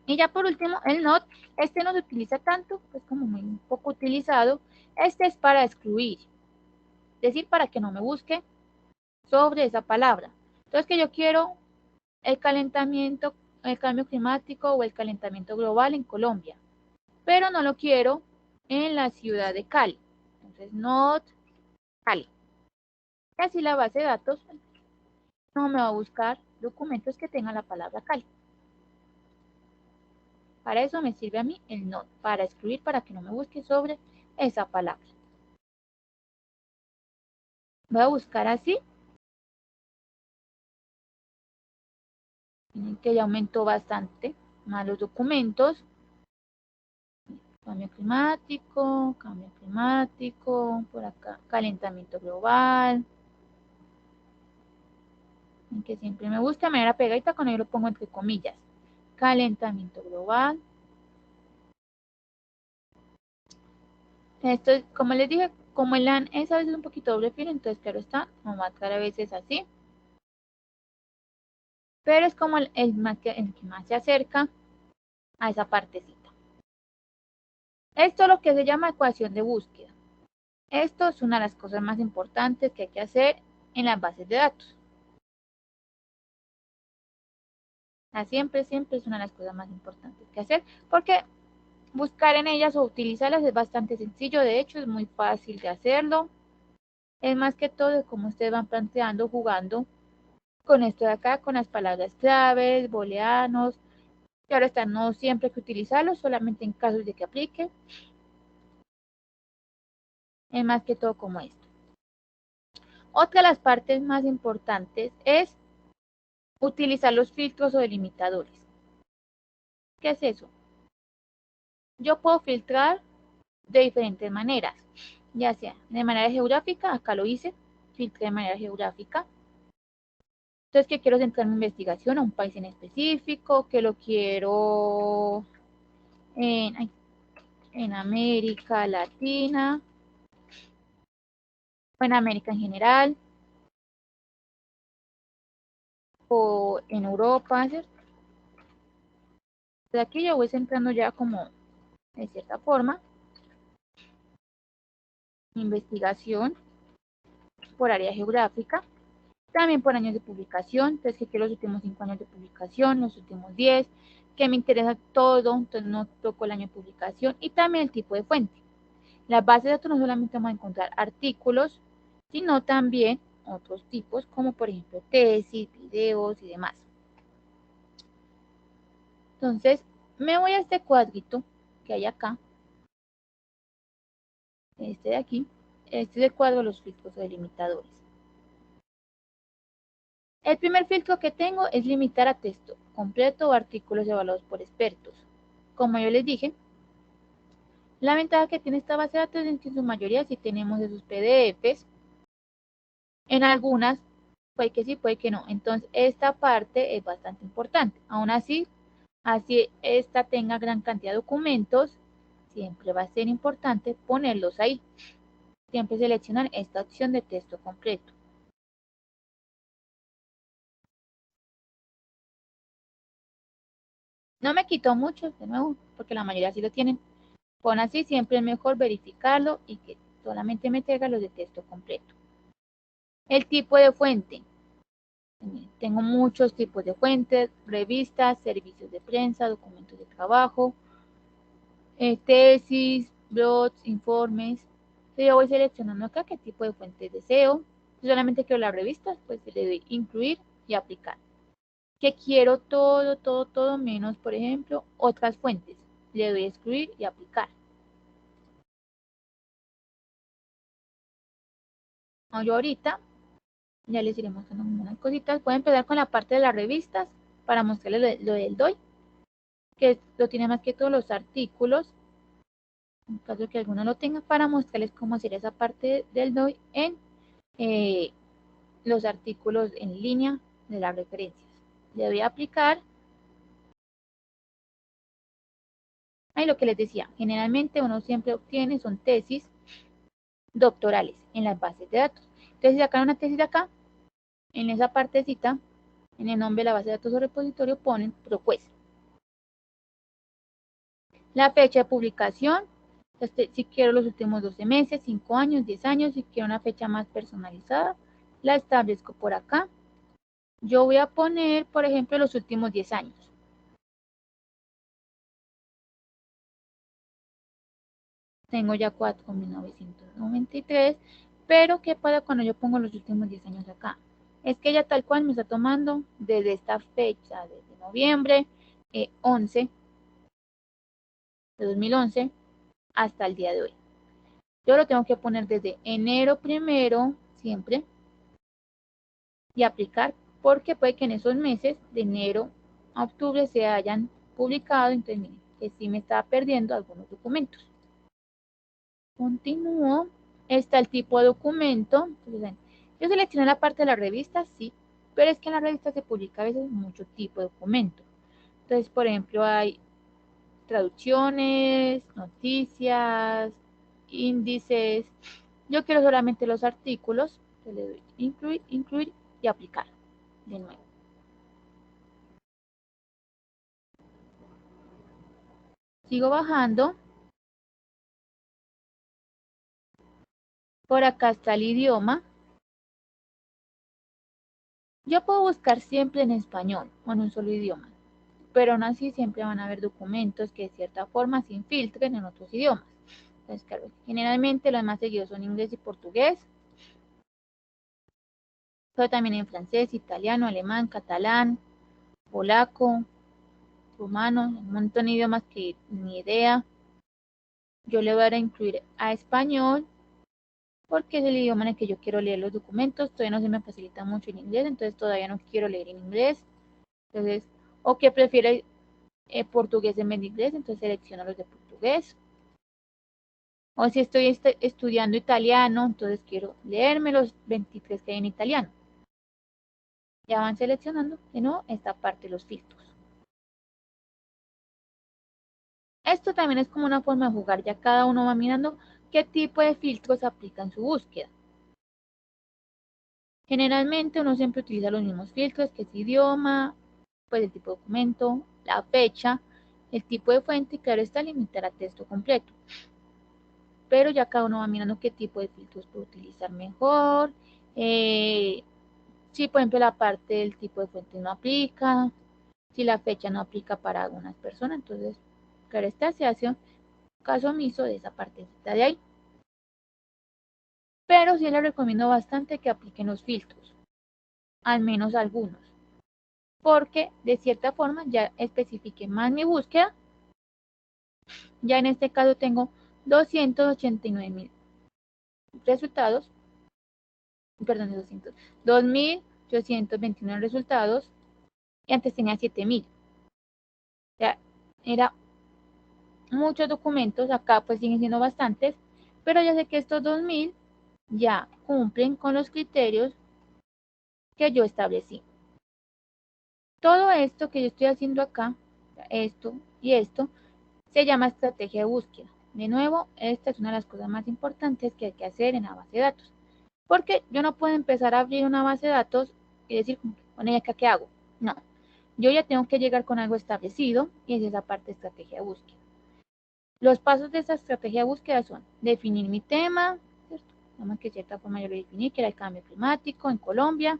Y ya por último, el not, este no se utiliza tanto, pues como muy poco utilizado. Este es para excluir, es decir, para que no me busque sobre esa palabra. Entonces que yo quiero el calentamiento, el cambio climático o el calentamiento global en Colombia, pero no lo quiero en la ciudad de Cali. Entonces, not Cali. Y así la base de datos no me va a buscar documentos que tengan la palabra Cali. Para eso me sirve a mí el not, para excluir, para que no me busque sobre esa palabra. Voy a buscar así. Miren que ya aumentó bastante más los documentos. Cambio climático, por acá, calentamiento global. En que siempre me gusta de manera pegadita, con ello lo pongo entre comillas. Calentamiento global. Esto es, como les dije, como el LAN es a veces un poquito doble filo, entonces claro está, no va a estar a veces así. Pero es como el que más se acerca a esa partecita. Esto es lo que se llama ecuación de búsqueda. Esto es una de las cosas más importantes que hay que hacer en las bases de datos. Siempre es una de las cosas más importantes que hacer porque buscar en ellas o utilizarlas es bastante sencillo. De hecho, es muy fácil de hacerlo. Es más que todo como ustedes van planteando, jugando con esto de acá, con las palabras claves, booleanos. Claro está, no siempre hay que utilizarlos, solamente en casos de que aplique. Es más que todo como esto. Otra de las partes más importantes es utilizar los filtros o delimitadores. ¿Qué es eso? Yo puedo filtrar de diferentes maneras, ya sea de manera geográfica, acá lo hice, filtré de manera geográfica. Entonces, que quiero centrar mi investigación a un país en específico, que lo quiero en América Latina, o en América en general, o en Europa, ¿cierto? De aquí yo voy centrando ya como, de cierta forma, mi investigación por área geográfica, también por años de publicación, entonces que quiero los últimos 5 años de publicación, los últimos 10, que me interesa todo, entonces no toco el año de publicación, y también el tipo de fuente. Las bases de datos no solamente vamos a encontrar artículos, sino también otros tipos, como por ejemplo tesis, videos y demás. Entonces, me voy a este cuadrito que hay acá, este de aquí, este es el cuadro de los filtros o delimitadores. El primer filtro que tengo es limitar a texto completo o artículos evaluados por expertos. Como yo les dije, La ventaja que tiene esta base de datos es que en su mayoría sí tenemos esos PDFs. En algunas puede que sí, puede que no. Entonces, esta parte es bastante importante. Aún así esta tenga gran cantidad de documentos, siempre va a ser importante ponerlos ahí. Siempre seleccionar esta opción de texto completo. No me quitó mucho, de nuevo, porque la mayoría sí lo tienen. Pon así, siempre es mejor verificarlo y que solamente me traiga los de texto completo. El tipo de fuente. Tengo muchos tipos de fuentes, revistas, servicios de prensa, documentos de trabajo, tesis, blogs, informes. Entonces yo voy seleccionando acá qué tipo de fuentes deseo. Si solamente quiero las revistas, pues le doy incluir y aplicar. Que quiero todo menos, por ejemplo, otras fuentes. Le doy excluir y aplicar. Yo ahorita ya les iré mostrando algunas cositas. Voy a empezar con la parte de las revistas para mostrarles lo del DOI, que lo tiene más que todos los artículos, en caso de que alguno lo tenga, para mostrarles cómo hacer esa parte del DOI en los artículos en línea de las referencias. Le voy a aplicar. Ahí lo que les decía, generalmente uno siempre obtiene son tesis doctorales en las bases de datos. Entonces, si sacan una tesis de acá, en esa partecita, en el nombre de la base de datos o repositorio, ponen propuesta. La fecha de publicación, si quiero los últimos 12 meses, 5 años, 10 años, si quiero una fecha más personalizada, la establezco por acá. Yo voy a poner, por ejemplo, los últimos 10 años. Tengo ya 4.993, pero ¿qué pasa cuando yo pongo los últimos 10 años acá? Es que ella tal cual me está tomando desde esta fecha, desde noviembre 11 de 2011 hasta el día de hoy. Yo lo tengo que poner desde enero 1 siempre y aplicar, porque puede que en esos meses de enero a octubre se hayan publicado, entonces miren, que sí me estaba perdiendo algunos documentos. Continúo. Está el tipo de documento. Entonces, yo seleccioné la parte de la revista, sí, pero es que en la revista se publica a veces mucho tipo de documento. Entonces, por ejemplo, hay traducciones, noticias, índices. Yo quiero solamente los artículos. Le doy incluir y aplicar de nuevo. Sigo bajando. Por acá está el idioma. Yo puedo buscar siempre en español o en un solo idioma, pero aún así siempre van a haber documentos que de cierta forma se infiltren en otros idiomas. Entonces, claro, generalmente los más seguidos son inglés y portugués, pero también en francés, italiano, alemán, catalán, polaco, rumano, un montón de idiomas que ni idea. Yo le voy a incluir a español porque es el idioma en el que yo quiero leer los documentos. Todavía no se me facilita mucho en inglés, entonces todavía no quiero leer en inglés. Entonces, o que prefiere portugués en vez de inglés, entonces selecciono los de portugués. O si estoy estudiando italiano, entonces quiero leerme los 23 que hay en italiano. Ya van seleccionando de nuevo esta parte de los filtros. Esto también es como una forma de jugar, ya cada uno va mirando qué tipo de filtros aplica en su búsqueda. Generalmente uno siempre utiliza los mismos filtros, que es idioma, pues el tipo de documento, la fecha, el tipo de fuente y claro está limitar a texto completo. Pero ya cada uno va mirando qué tipo de filtros puede utilizar mejor. Si por ejemplo la parte del tipo de fuente no aplica, si la fecha no aplica para algunas personas, entonces claro está, se hace caso omiso de esa partecita de ahí. Pero sí les recomiendo bastante que apliquen los filtros, al menos algunos, porque de cierta forma ya especifique más mi búsqueda. Ya en este caso tengo 289.000 resultados, perdón, 2.829 resultados, y antes tenía 7.000. Ya era muchos documentos, acá pues siguen siendo bastantes, pero ya sé que estos 2000 ya cumplen con los criterios que yo establecí. Todo esto que yo estoy haciendo acá, esto y esto, se llama estrategia de búsqueda. De nuevo, esta es una de las cosas más importantes que hay que hacer en la base de datos. Porque yo no puedo empezar a abrir una base de datos y decir, con ella, ¿qué hago? No. Yo ya tengo que llegar con algo establecido y es esa parte de estrategia de búsqueda. Los pasos de esa estrategia de búsqueda son definir mi tema, ¿cierto? Vamos que de cierta forma yo lo definí, que era el cambio climático en Colombia.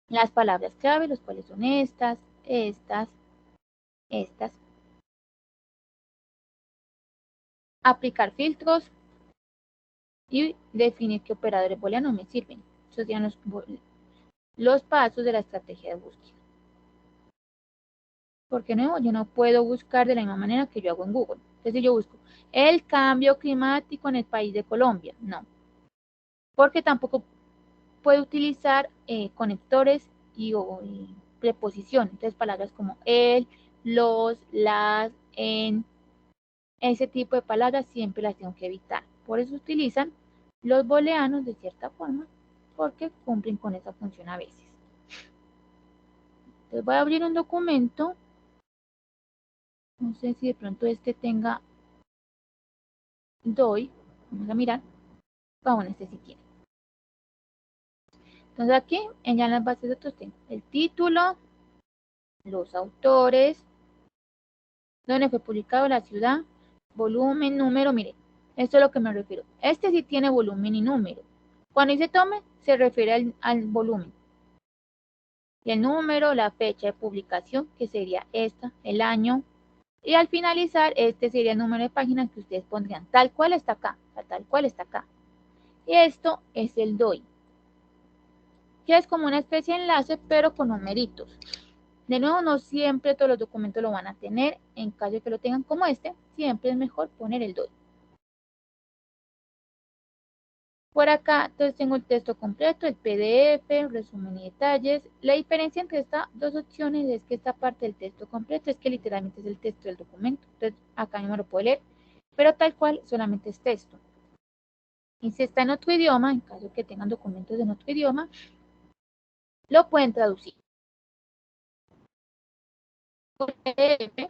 Las palabras clave, los cuales son estas. Aplicar filtros y definir qué operadores booleanos me sirven. Esos serían los pasos de la estrategia de búsqueda. Porque no, yo no puedo buscar de la misma manera que yo hago en Google. Entonces yo busco el cambio climático en el país de Colombia. No. Porque tampoco puedo utilizar conectores y preposiciones. Entonces palabras como el, los, las, en, ese tipo de palabras siempre las tengo que evitar. Por eso utilizan los booleanos de cierta forma, porque cumplen con esa función a veces. Entonces voy a abrir un documento. No sé si de pronto este tenga doy. Vamos a mirar. Bueno, este sí tiene. Entonces aquí, ya en las bases de datos tengo el título, los autores, dónde fue publicado, la ciudad, volumen, número. Miren, esto es lo que me refiero. Este sí tiene volumen y número. Cuando dice tome, se refiere al volumen. Y el número, la fecha de publicación, que sería esta, el año. Y al finalizar, este sería el número de páginas que ustedes pondrían, tal cual está acá, tal cual está acá. Y esto es el DOI, que es como una especie de enlace, pero con numeritos. De nuevo, no siempre todos los documentos lo van a tener. En caso de que lo tengan como este, siempre es mejor poner el DOI. Por acá, entonces tengo el texto completo, el PDF, resumen y detalles. La diferencia entre estas dos opciones es que esta parte del texto completo es que literalmente es el texto del documento. Entonces, acá no me lo puedo leer, pero tal cual solamente es texto. Y si está en otro idioma, en caso de que tengan documentos en otro idioma, lo pueden traducir. Por PDF,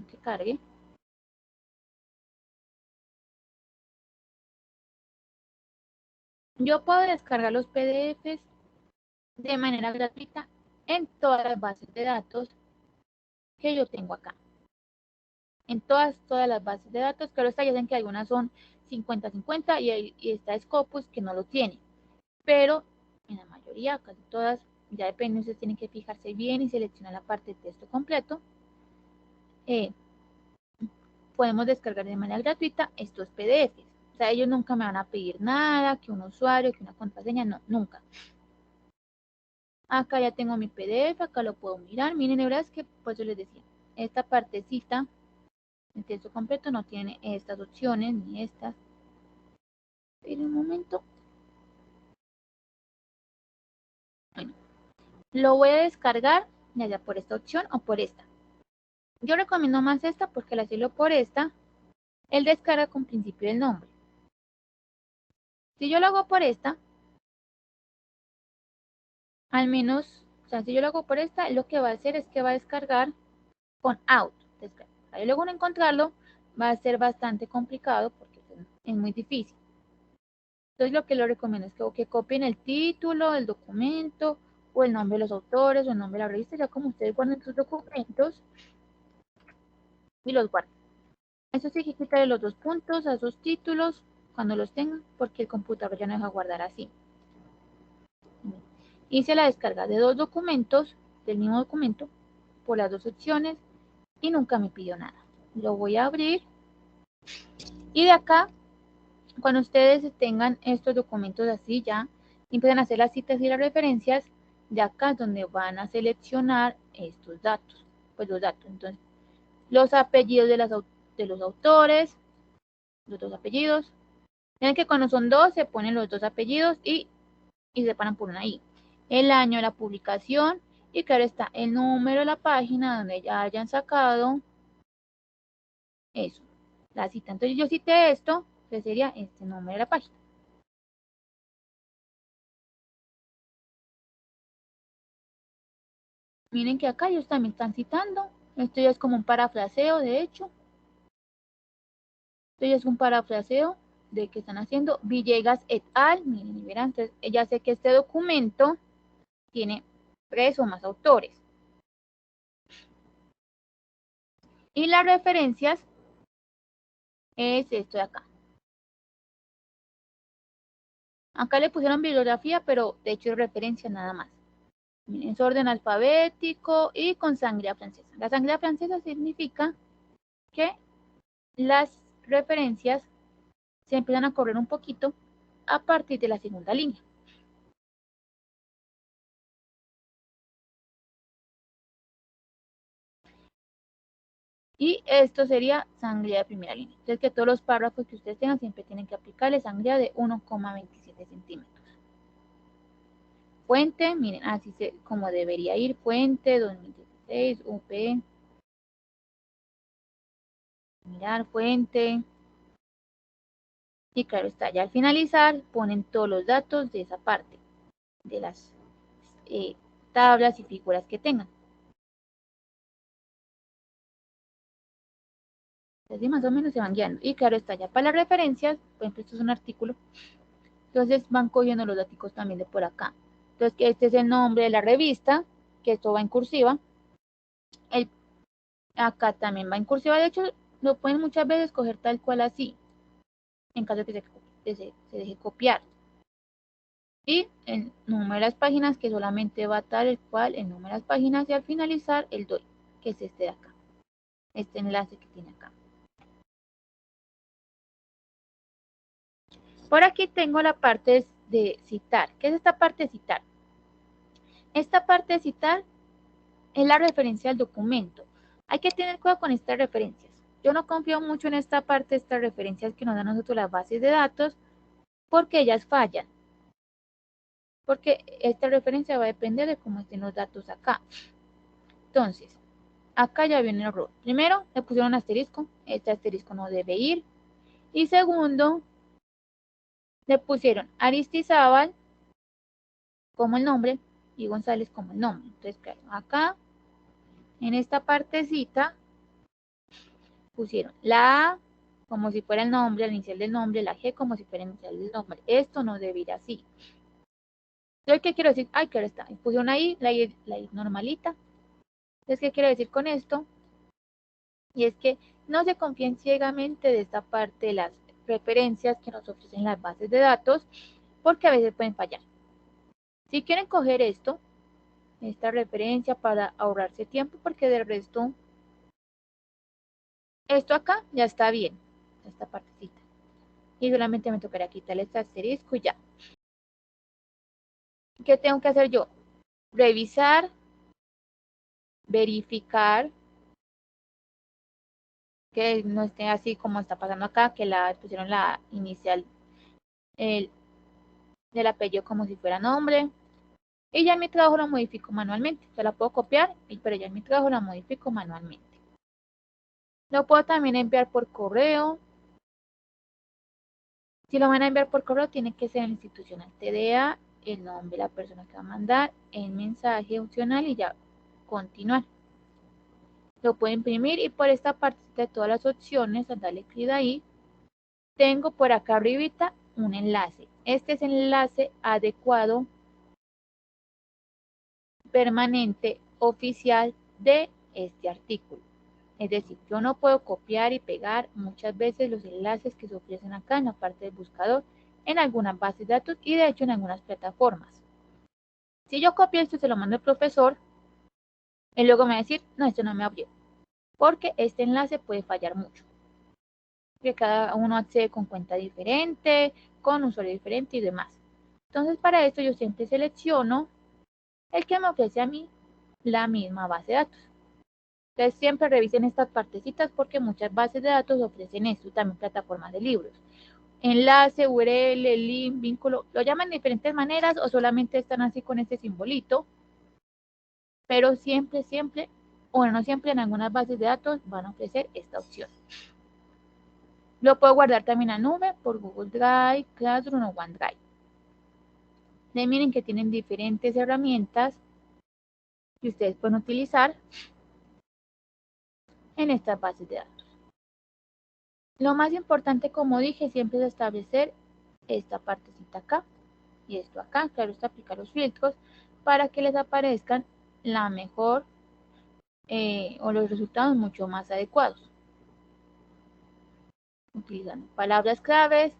que cargue. Yo puedo descargar los PDFs de manera gratuita en todas las bases de datos que yo tengo acá. En todas las bases de datos, claro está, ya saben que algunas son 50-50 y está Scopus que no lo tiene. Pero en la mayoría, casi todas, ya depende, ustedes tienen que fijarse bien y seleccionar la parte de texto completo. Podemos descargar de manera gratuita estos PDFs. O sea, ellos nunca me van a pedir nada, que un usuario, que una contraseña, no, nunca. Acá ya tengo mi PDF, acá lo puedo mirar. Miren, de verdad es que, pues yo les decía, esta partecita, el texto completo no tiene estas opciones, ni estas. Pero un momento. Bueno, lo voy a descargar, ya sea por esta opción o por esta. Yo recomiendo más esta porque al hacerlo por esta, él descarga con principio del nombre. Si yo lo hago por esta, al menos, o sea, si yo lo hago por esta, lo que va a hacer es que va a descargar con out. Y luego no encontrarlo va a ser bastante complicado porque es muy difícil. Entonces lo que les recomiendo es que copien el título del documento o el nombre de los autores o el nombre de la revista, ya como ustedes guarden sus documentos y los guarden. Eso sí, hay que quitarle los 2 puntos a esos títulos cuando los tengan porque el computador ya no deja guardar así. Hice la descarga de 2 documentos del mismo documento por las 2 opciones y nunca me pidió nada. Lo voy a abrir y de acá, cuando ustedes tengan estos documentos así ya, empiezan a hacer las citas y las referencias, de acá es donde van a seleccionar estos datos, pues los datos. Entonces, los apellidos de los autores, los 2 apellidos. Miren que cuando son 2 se ponen los 2 apellidos y se separan por una I. El año de la publicación, Y claro está el número de la página donde ya hayan sacado eso, la cita. Entonces yo cité esto, que sería este número de la página. Miren que acá ellos también están citando. Esto ya es como un parafraseo, de hecho. Esto ya es un parafraseo de que están haciendo Villegas et al. Miren, y verán, entonces ya sé que este documento tiene 3 o más autores. Y las referencias es esto de acá. Acá le pusieron bibliografía, pero de hecho es referencia nada más. Miren, es orden alfabético y con sangría francesa. La sangría francesa significa que las referencias se empiezan a correr un poquito a partir de la segunda línea. Y esto sería sangría de primera línea. Entonces que todos los párrafos que ustedes tengan siempre tienen que aplicarle sangría de 1,27 centímetros. Fuente, miren, así como debería ir, fuente 2016, UP. Mirar, fuente. Y claro está, ya al finalizar ponen todos los datos de esa parte, de las tablas y figuras que tengan. Así más o menos se van guiando. Y claro está, ya para las referencias, por ejemplo, esto es un artículo, entonces van cogiendo los datos también de por acá. Entonces, que este es el nombre de la revista, que esto va en cursiva. Acá también va en cursiva, de hecho, lo pueden muchas veces coger tal cual así, en caso de que se deje copiar. Y el número de las páginas, que solamente va a tal el cual el número de las páginas, y al finalizar el DOI, que es este de acá, este enlace que tiene acá. Por aquí tengo la parte de citar. ¿Qué es esta parte de citar? Esta parte de citar es la referencia al documento. Hay que tener cuidado con estas referencias. Yo no confío mucho en esta parte, estas referencias que nos dan a nosotros las bases de datos, porque ellas fallan. Porque esta referencia va a depender de cómo estén los datos acá. Entonces, acá ya viene el error. Primero, le pusieron asterisco. Este asterisco no debe ir. Y segundo, le pusieron Aristizábal como el nombre y González como el nombre. Entonces, claro, acá, en esta partecita, pusieron la A como si fuera el nombre, el inicial del nombre, la G como si fuera el inicial del nombre. Esto no debe ir así. Entonces, ¿qué quiero decir? Ay, claro está. Pusieron ahí la I normalita. Entonces, ¿qué quiero decir con esto? Y es que no se confíen ciegamente de esta parte de las referencias que nos ofrecen las bases de datos, porque a veces pueden fallar. Si quieren coger esto, esta referencia para ahorrarse tiempo, porque del resto, esto acá ya está bien, esta partecita. Y solamente me tocará quitarle este asterisco y ya. ¿Qué tengo que hacer yo? Revisar, verificar, que no esté así como está pasando acá, que pusieron la inicial del apellido como si fuera nombre. Y ya en mi trabajo lo modifico manualmente. Se la puedo copiar, pero ya en mi trabajo la modifico manualmente. Lo puedo también enviar por correo. Si lo van a enviar por correo, tiene que ser en institucional TDA, el nombre de la persona que va a mandar, el mensaje opcional y ya continuar. Lo puedo imprimir y por esta parte de todas las opciones, al darle clic ahí, tengo por acá arribita un enlace. Este es el enlace adecuado, permanente, oficial de este artículo. Es decir, yo no puedo copiar y pegar muchas veces los enlaces que se ofrecen acá en la parte del buscador, en algunas bases de datos y de hecho en algunas plataformas. Si yo copio esto y se lo mando al profesor, él luego me va a decir, no, esto no me abrió, porque este enlace puede fallar mucho. Que cada uno accede con cuenta diferente, con usuario diferente y demás. Entonces para esto yo siempre selecciono el que me ofrece a mí la misma base de datos. Entonces siempre revisen estas partecitas porque muchas bases de datos ofrecen esto, también plataformas de libros. Enlace, URL, link, vínculo, lo llaman de diferentes maneras o solamente están así con este simbolito. pero siempre, bueno, no siempre, en algunas bases de datos van a ofrecer esta opción. Lo puedo guardar también a nube por Google Drive, Classroom o OneDrive. Miren que tienen diferentes herramientas que ustedes pueden utilizar en estas bases de datos. Lo más importante, como dije, siempre es establecer esta partecita acá y esto acá. Claro, está aplicar los filtros para que les aparezcan la mejor o los resultados mucho más adecuados. Utilizando palabras claves,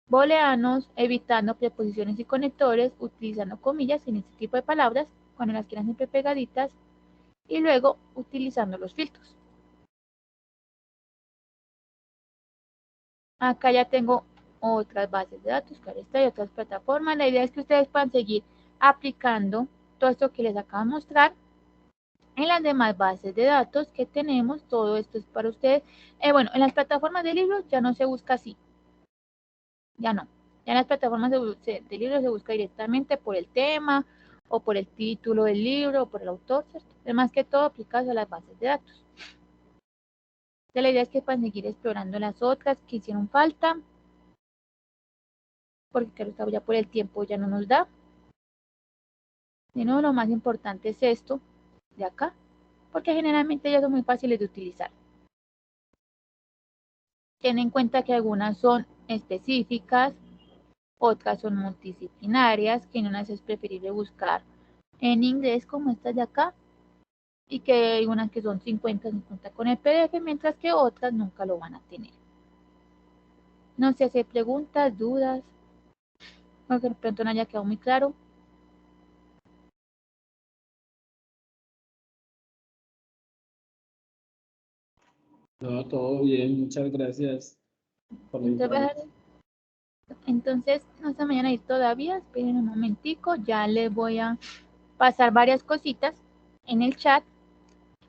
booleanos, evitando preposiciones y conectores, utilizando comillas en este tipo de palabras, cuando las quieran siempre pegaditas, y luego utilizando los filtros. Acá ya tengo otras bases de datos, claro está, y otras plataformas. La idea es que ustedes puedan seguir aplicando todo esto que les acabo de mostrar en las demás bases de datos que tenemos. Todo esto es para ustedes. Bueno, en las plataformas de libros ya no se busca así. Ya no. Ya en las plataformas de libros se busca directamente por el tema, o por el título del libro, o por el autor, ¿cierto? Además que todo aplicado a las bases de datos. La idea es que puedan seguir explorando las otras que hicieron falta, porque claro, ya por el tiempo ya no nos da. De nuevo, lo más importante es esto de acá, porque generalmente ya son muy fáciles de utilizar. Ten en cuenta que algunas son específicas, otras son multidisciplinarias, que en unas es preferible buscar en inglés como estas de acá, y que hay unas que son 50-50 con el PDF, mientras que otras nunca lo van a tener. No sé si hay preguntas, dudas, o que de pronto no haya quedado muy claro. No, todo bien, muchas gracias por la información. Entonces, no está mañana ahí todavía, esperen un momentico, ya les voy a pasar varias cositas en el chat.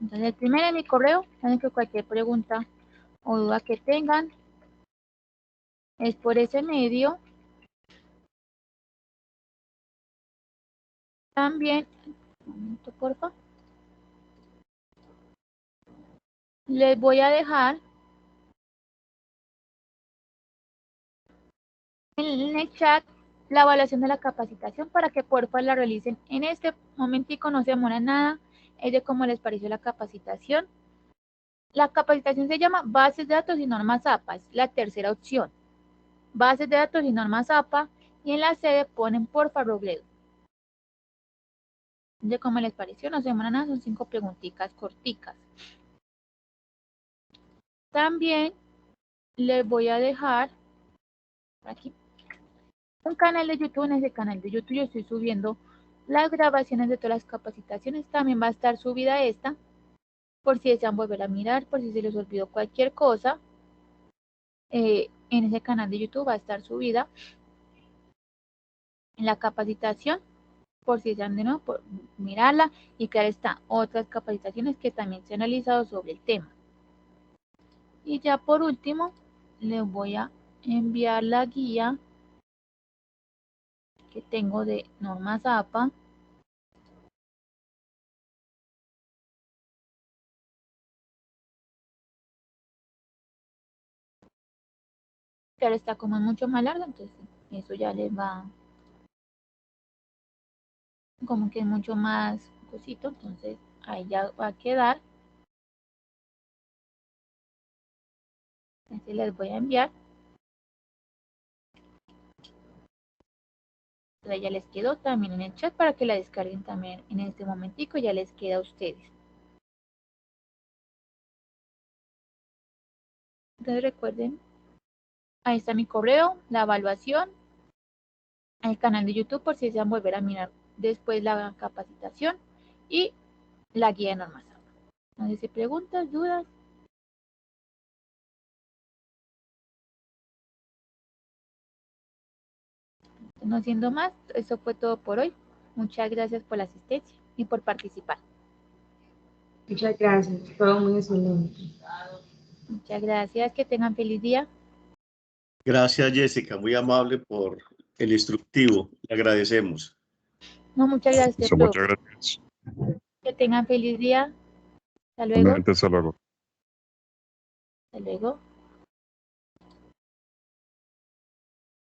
Entonces, el primero en mi correo, saben que cualquier pregunta o duda que tengan es por ese medio. También, un momento, porfa. Les voy a dejar en el chat la evaluación de la capacitación para que porfa la realicen en este momentico, no se demora nada, es de cómo les pareció la capacitación. La capacitación se llama Bases de Datos y Normas APA, es la tercera opción. Bases de Datos y Normas APA, y en la sede ponen porfa Robledo. De cómo les pareció, no se demora nada, son 5 preguntitas corticas. También les voy a dejar aquí un canal de YouTube. En ese canal de YouTube yo estoy subiendo las grabaciones de todas las capacitaciones. También va a estar subida esta, por si desean volver a mirar, por si se les olvidó cualquier cosa. En ese canal de YouTube va a estar subida en la capacitación, por si desean de nuevo por mirarla. Y claro está, otras capacitaciones que también se han analizado sobre el tema. Y ya por último, les voy a enviar la guía que tengo de normas APA. Pero está como mucho más larga, entonces eso ya les va, como que es mucho más cosito, entonces ahí ya va a quedar. Entonces les voy a enviar. Entonces ya les quedó también en el chat para que la descarguen también en este momentico, ya les queda a ustedes. Entonces recuerden, ahí está mi correo, la evaluación, el canal de YouTube por si desean volver a mirar después la capacitación y la guía de normas. No sé si preguntas, dudas. No siendo más, eso fue todo por hoy. Muchas gracias por la asistencia y por participar. Muchas gracias, todo muy excelente. Muchas gracias, que tengan feliz día. Gracias, Jessica, muy amable por el instructivo, le agradecemos. No, muchas gracias, Muchas gracias. Que tengan feliz día. Hasta luego. Igualmente, hasta luego. Hasta luego.